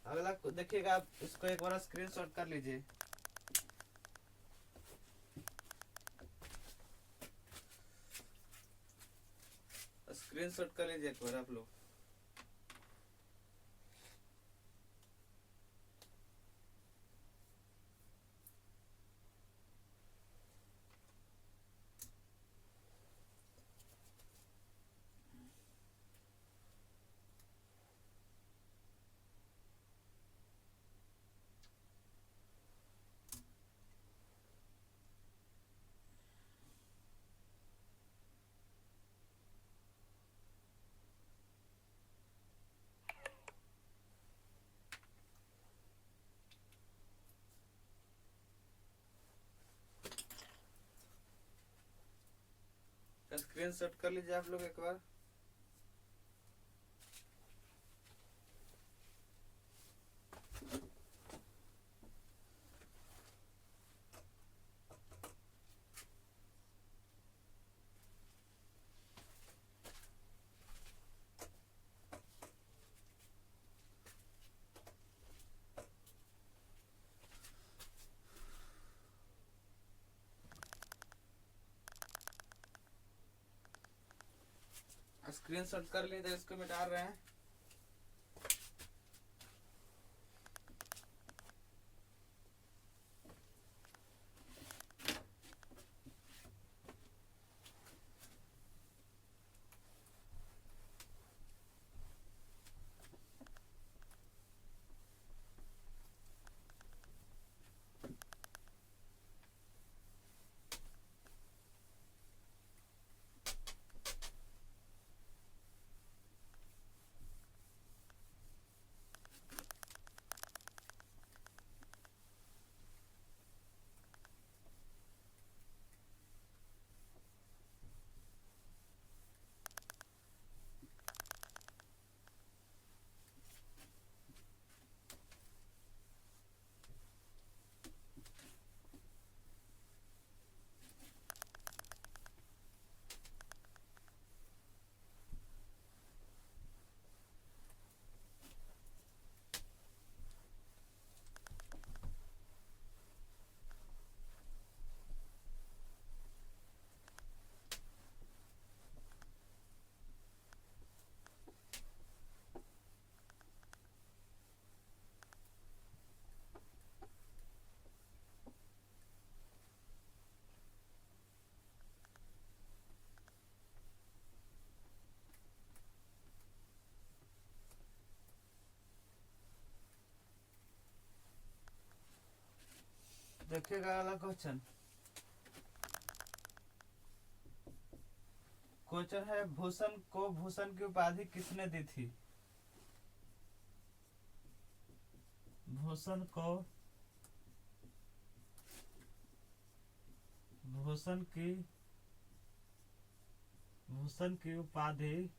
[SPEAKER 1] अगला देखिएगा, आप इसको एक बार स्क्रीनशॉट कर लीजिए। स्क्रीनशॉट कर लीजिए एक बार आप लोग। स्क्रीनशॉट कर लीजिए आप लोग एक बार। स्क्रीनशॉट कर लिए तो इसको मिटा रहे हैं। देखिएगा अगला क्वेश्चन। क्वेश्चन है, भूषण को भूषण की उपाधि किसने दी थी? भूषण को भूषण की उपाधि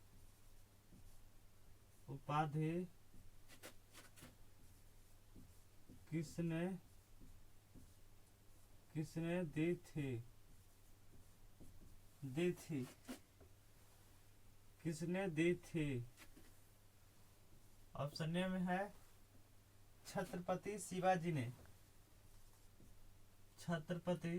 [SPEAKER 1] किसने दी थी? किसने दी थी? ऑप्शन ए में है छत्रपति शिवाजी ने। छत्रपति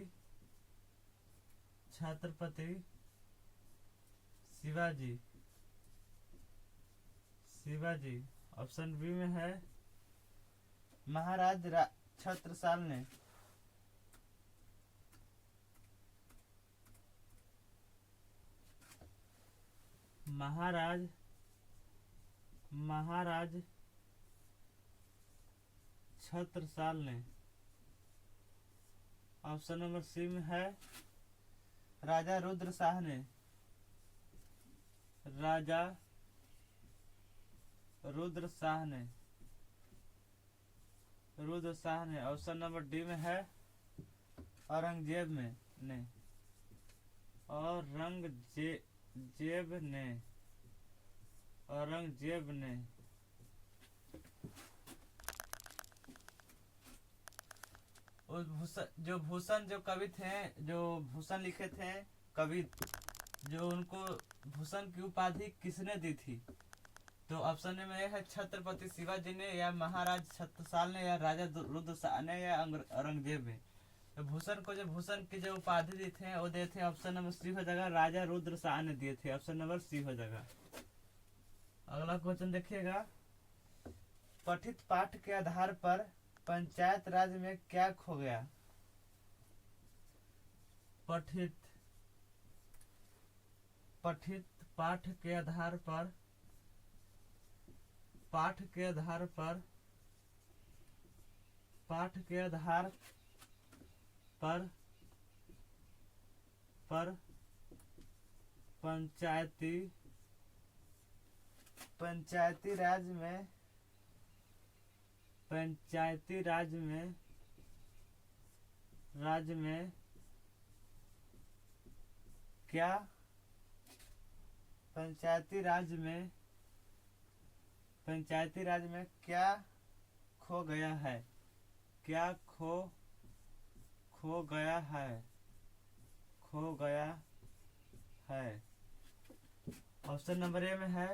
[SPEAKER 1] शिवाजी। ऑप्शन बी में है महाराज छत्रसाल ने। महाराज छत्रसाल ने। ऑप्शन नंबर सी में है राजा रुद्र शाह ने। राजा रुद्र शाह ने। ऑप्शन नंबर डी में है औरंगजेब ने। औरंगजेब ने। जो कवि थे, जो भूषण लिखे थे कवि, जो उनको भूषण की उपाधि किसने दी थी? तो ऑप्शन में है छत्रपति शिवाजी ने, या महाराज छत्रसाल ने, या राजा रुद्र शाह ने, या औरंगजेब ने। तो भूषण की जो उपाधि दी थे वो दिए थे, ऑप्शन नंबर सी हो जाएगा, राजा रुद्र शाह ने दिए थे। ऑप्शन नंबर सी हो जाएगा। अगला क्वेश्चन देखिएगा। पठित पाठ के आधार पर पंचायत राज में क्या खो गया? पठित पाठ के आधार पर पंचायती राज में क्या पंचायती राज में क्या खो गया है? क्या खो गया है? खो गया है। ऑप्शन नंबर ए में है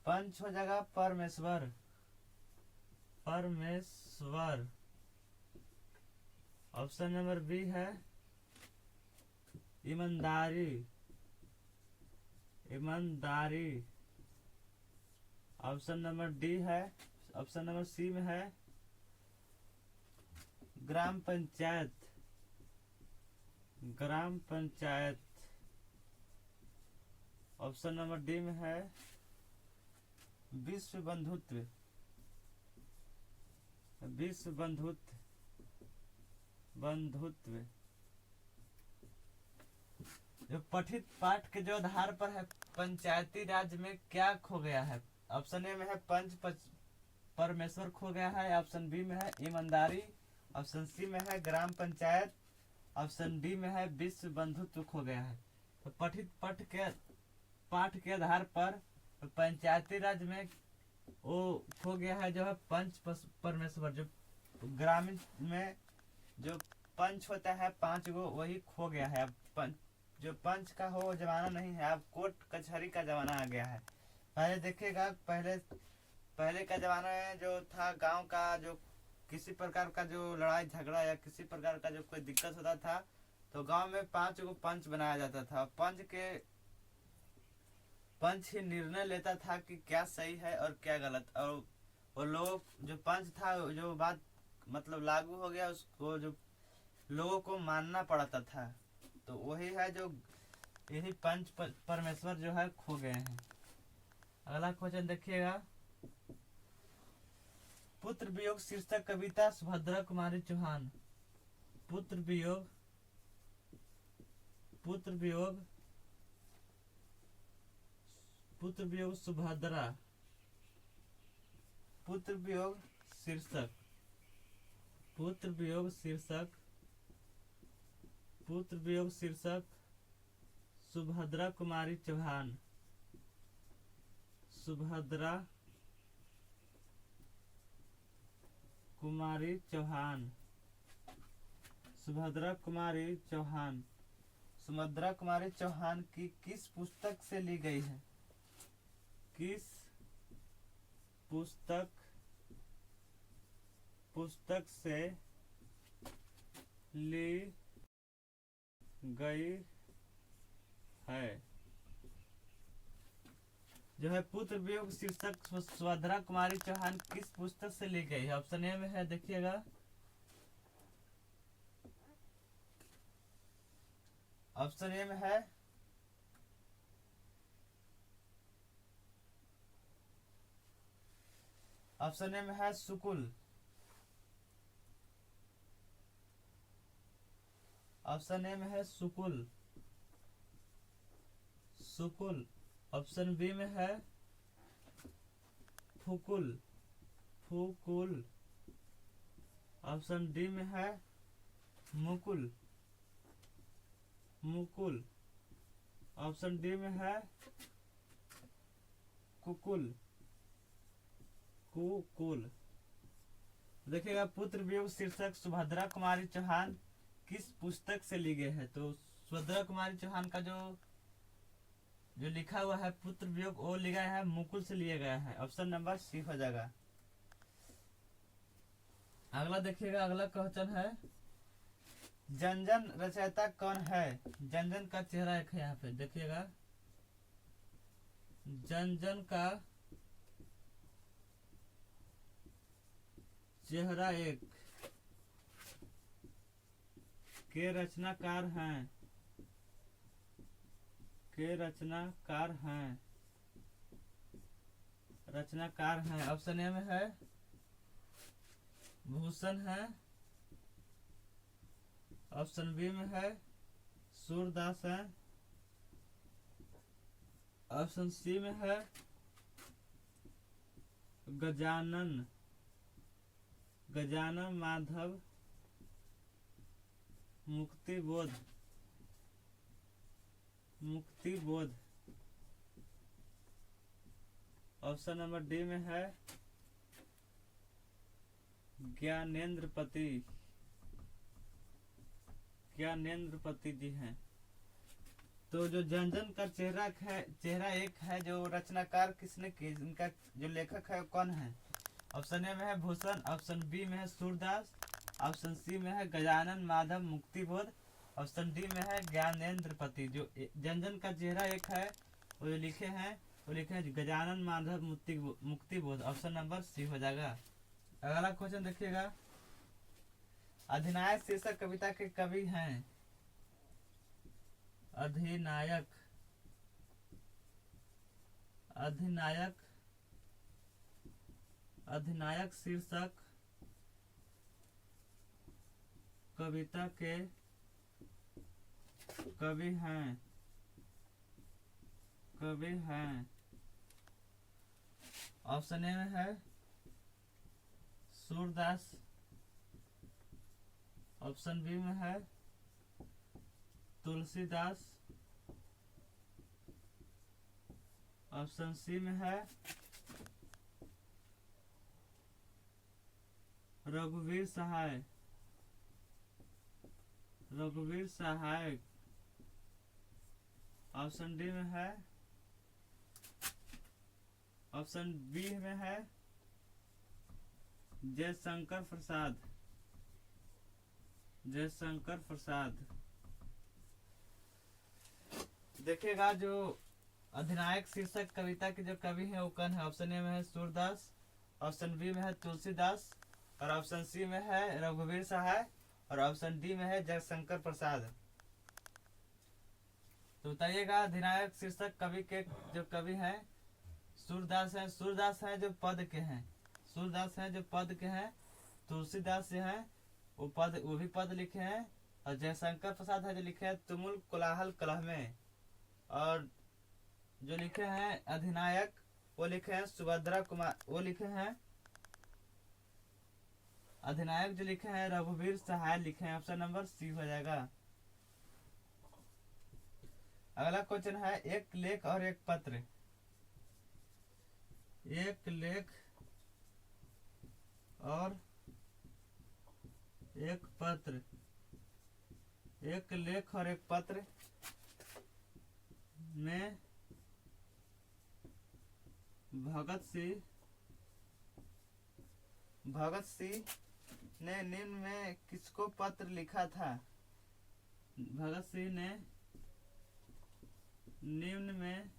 [SPEAKER 1] पंच हो जाएगा परमेश्वर। ऑप्शन नंबर बी है ईमानदारी। ऑप्शन नंबर डी है, ऑप्शन नंबर सी में है ग्राम पंचायत। ऑप्शन नंबर डी में है विश्व बंधुत्व। जो पठित पाठ के जो आधार पर है पंचायती राज में क्या खो गया है? ऑप्शन ए में है परमेश्वर खो गया है। ऑप्शन बी में है ईमानदारी। ऑप्शन सी में है ग्राम पंचायत। ऑप्शन डी में है विश्व बंधुत्व खो गया है। तो पठित पाठ के आधार पर पंचायती राज में वो खो गया है जो है परमेश्वर। जो ग्रामीण में जो पंच होता है 5 गो, वही खो गया है। अब जो पंच का हो जमाना नहीं है, अब कोर्ट कचहरी का जमाना आ गया है। पहले देखिएगा, पहले का जमाना में जो था गांव का, जो किसी प्रकार का जो लड़ाई झगड़ा या किसी प्रकार का जो कोई दिक्कत होता था तो गांव में 5 गो पंच बनाया जाता था। पंच ही निर्णय लेता था कि क्या सही है और क्या गलत। और वो लोग जो पंच था, जो बात मतलब लागू हो गया, उसको जो लोगों को मानना पड़ता था। तो वही है जो यही पंच परमेश्वर जो है खो गए हैं। अगला क्वेश्चन देखिएगा, पुत्र वियोग शीर्षक कविता सुभद्रा कुमारी चौहान। पुत्र वियोग सुभद्रा। पुत्र वियोग शीर्षक सुभद्रा कुमारी चौहान। सुभद्रा कुमारी चौहान की किस पुस्तक से ली गई है? किस पुस्तक से ली गई है? जो है पुत्र वियोग शीर्षक सुभद्रा कुमारी चौहान किस पुस्तक से ली गई है? ऑप्शन ए में है, देखिएगा, ऑप्शन ए में है सुकुल। ऑप्शन ए में है सुकुल। ऑप्शन बी में है फुकुल। ऑप्शन डी में है मुकुल। ऑप्शन डी में है कुकुल। देखिएगा, पुत्र वियोग शीर्षक सुभद्रा कुमारी चौहान किस पुस्तक से ली गई है? तो सुभद्रा कुमारी चौहान का जो लिखा हुआ है पुत्र वियोग, वो लिखा है मुकुल से लिया गया है। ऑप्शन नंबर सी हो जाएगा। अगला देखिएगा, अगला क्वेश्चन है, जनजन रचयिता कौन है? जनजन का चेहरा एक है यहाँ पे, देखिएगा, जनजन का चेहरा एक के रचनाकार हैं। ऑप्शन ए में है भूषण है। ऑप्शन बी में है सूरदास है। ऑप्शन सी में है गजानन मुक्ति बोध, मुक्ति बोध। ऑप्शन नंबर डी में है ज्ञानेंद्रपति, ज्ञानेंद्रपति जी हैं। तो जो जनजन का चेहरा एक है, जो रचनाकार किसने की, इनका जो लेखक है वो कौन है? ऑप्शन ए में है भूषण, ऑप्शन बी में है सूरदास, ऑप्शन सी में है गजानन माधव मुक्तिबोध, ऑप्शन डी में है ज्ञानेंद्रपति। जो जनजन का चेहरा एक है वो जो लिखे हैं Gajanan Madhav Muktibodh. Option number C हो जाएगा। अगला क्वेश्चन देखिएगा, अधिनायक शीर्षक कविता के कवि हैं। अधिनायक, अधिनायक, अधिनायक शीर्षक कविता के कवि हैं, कवि हैं। ऑप्शन ए में है सूरदास, ऑप्शन बी में है तुलसीदास, ऑप्शन सी में है रघुवीर सहाय, रघुवीर सहाय। ऑप्शन डी में है, ऑप्शन बी में है जयशंकर प्रसाद, जयशंकर प्रसाद। देखिएगा जो अधिनायक शीर्षक कविता के जो कवि हैं वो कौन है? ऑप्शन ए में है सूरदास, ऑप्शन बी में है तुलसीदास, और ऑप्शन सी में है रघुवीर सहाय, और ऑप्शन डी में है जयशंकर प्रसाद। तो बताइएगा अधिनायक शीर्षक कवि के जो कवि हैं सूरदास हैं, सूरदास हैं जो पद के हैं, सूरदास हैं जो पद के हैं, तुलसीदास जो हैं वो भी पद लिखे हैं, और जयशंकर प्रसाद है जो लिखे हैं तुमुल कोलाहल कलह में, और जो लिखे हैं अधिनायक वो लिखे हैं सुभद्रा कुमार, वो लिखे हैं अधिनायक जो लिखे हैं रघुवीर सहाय लिखे हैं। ऑप्शन नंबर सी हो जाएगा। अगला क्वेश्चन है, एक लेख और एक पत्र। एक लेख और एक पत्र, एक लेख और एक पत्र में भगत सिंह ने निम्न में किसको पत्र लिखा था? भगत सिंह ने निम्न में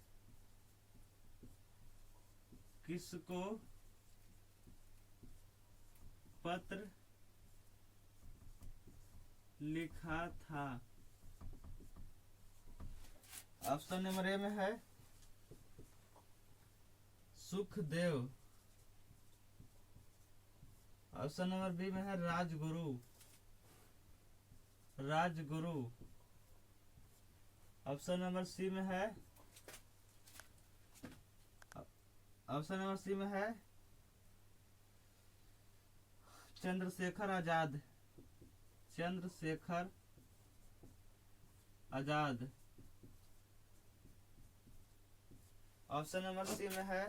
[SPEAKER 1] किसको पत्र लिखा था? ऑप्शन नंबर ए में है सुखदेव, ऑप्शन नंबर बी में है Rajguru, Rajguru, option number C में है, ऑप्शन नंबर सी में है Chandrashekhar Azad, Chandrashekhar Azad. Option number C में है,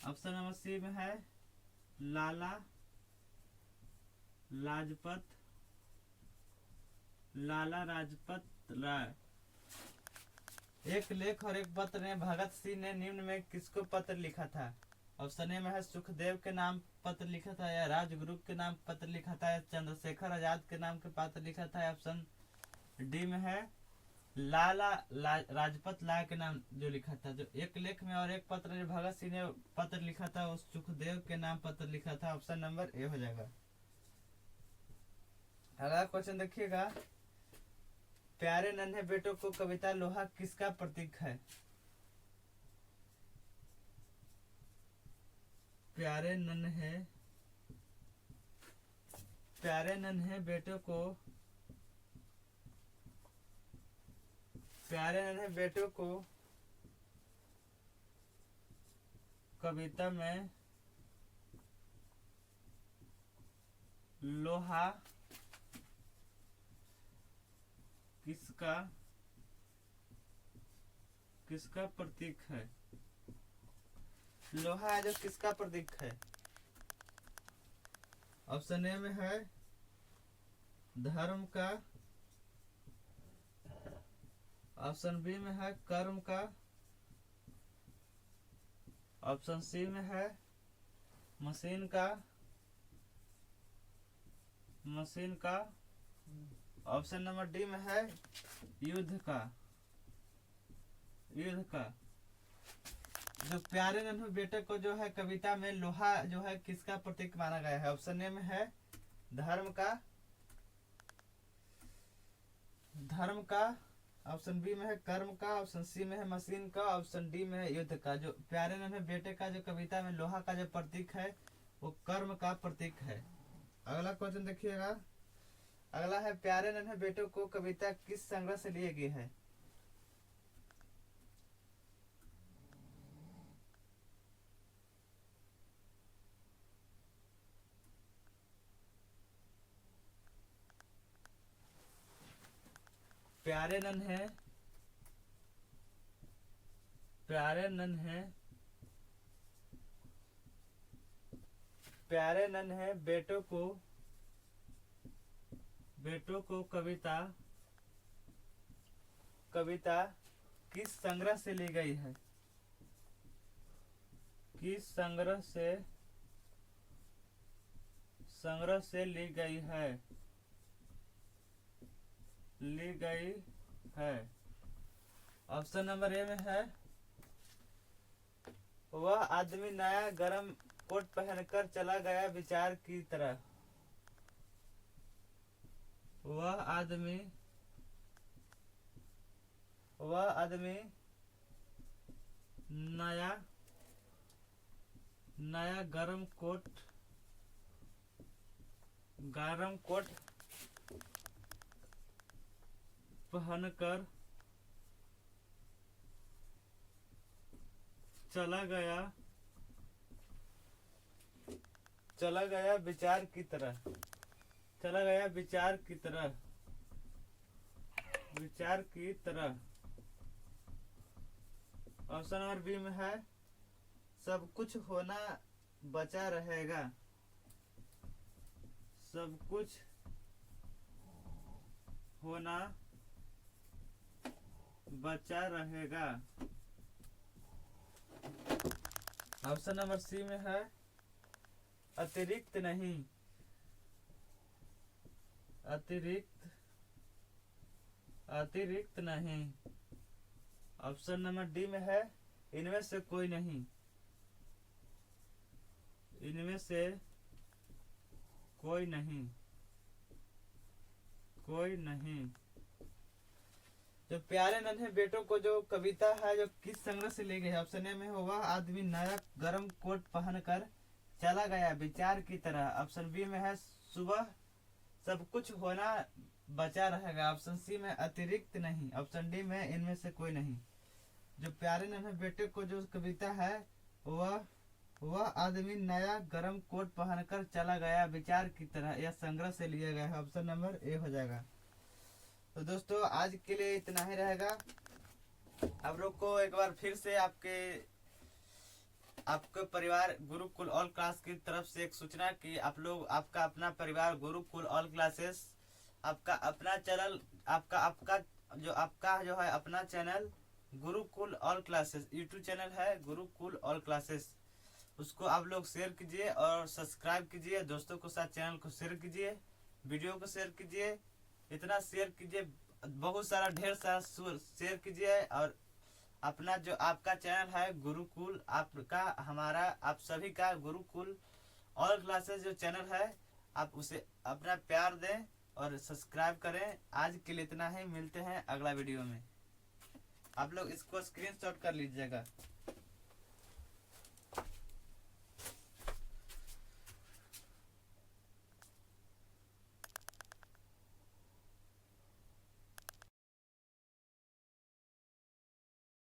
[SPEAKER 1] ऑप्शन नंबर सी में है लाला लाजपत, लाला लाजपत राय। एक लेख और एक पत्र में भगत सिंह ने निम्न में किसको पत्र लिखा था? ऑप्शन ए में है सुखदेव के नाम पत्र लिखा था, या राजगुरु के नाम पत्र लिखा था, या चंद्रशेखर आजाद के नाम के पत्र लिखा था। ऑप्शन डी में है लाला लाजपत राय के नाम जो लिखा था। जो एक लेख में और एक पत्र जो भगत सिंह ने पत्र लिखा था उस सुखदेव के नाम पत्र लिखा था। ऑप्शन नंबर ए हो जाएगा। अगला क्वेश्चन देखिएगा, प्यारे नन्हे बेटों को कविता लोहा किसका प्रतीक है? प्यारे नन्हे बेटों को, प्यारे नन्हे बेटों को कविता में लोहा किसका किसका प्रतीक है? लोहा है जो किसका प्रतीक है? ऑप्शन ए में है धर्म का, ऑप्शन बी में है कर्म का, ऑप्शन सी में है मशीन का, ऑप्शन नंबर डी में है युद्ध का। जो प्यारे नन्हे बेटे को जो है कविता में लोहा जो है किसका प्रतीक माना गया है? ऑप्शन ए में है धर्म का, ऑप्शन बी में है कर्म का, ऑप्शन सी में है मशीन का, ऑप्शन डी में है युद्ध का। जो प्यारे नन्हे बेटे का जो कविता में लोहा का जो प्रतीक है वो कर्म का प्रतीक है। अगला क्वेश्चन देखिएगा। अगला है प्यारे नन्हे बेटे को कविता किस संग्रह से लिए गई है? प्यारे नन्हे बेटों को कविता किस संग्रह से ली गई है? किस संग्रह से ली गई है? ऑप्शन नंबर ए में है वह आदमी नया गरम कोट पहनकर चला गया विचार की तरह। वह आदमी नया गरम कोट पहनकर चला गया विचार की तरह। ऑप्शन नंबर बी में है सब कुछ होना बचा रहेगा। सब कुछ होना बचा रहेगा। ऑप्शन नंबर सी में है अतिरिक्त नहीं। ऑप्शन नंबर डी में है इनमें से कोई नहीं। जो प्यारे नन्हे बेटों को जो कविता है जो किस संग्रह से ली गई है? ऑप्शन ए में हो वह आदमी नया गरम कोट पहनकर चला गया विचार की तरह। ऑप्शन बी में है सुबह सब कुछ होना बचा रहेगा। ऑप्शन सी में अतिरिक्त नहीं। ऑप्शन डी में इनमें से कोई नहीं। जो प्यारे नन्हे बेटे को जो कविता है वह आदमी नया गरम कोट पहनकर चला गया विचार की तरह, यह संग्रह से लिया गया है। ऑप्शन नंबर ए हो जाएगा। तो दोस्तों आज के लिए इतना ही रहेगा। आप लोग को एक बार फिर से आपके परिवार गुरुकुल ऑल क्लास की तरफ से एक सूचना कि आपका अपना परिवार गुरुकुल ऑल क्लासेस, आपका अपना चैनल, आपका जो है अपना channel Gurukul all classes YouTube channel है गुरुकुल ऑल क्लासेस। उसको आप लोग शेयर कीजिए और सब्सक्राइब कीजिए। दोस्तों के साथ चैनल को शेयर कीजिए, वीडियो को शेयर कीजिए, इतना शेयर कीजिए, बहुत सारा ढेर सारा शेयर कीजिए। और अपना जो आपका चैनल है गुरुकुल, आपका हमारा आप सभी का गुरुकुल ऑल क्लासेस जो चैनल है, आप उसे अपना प्यार दें और सब्सक्राइब करें। आज के लिए इतना ही, मिलते हैं अगला वीडियो में। आप लोग इसको स्क्रीनशॉट कर लीजिएगा।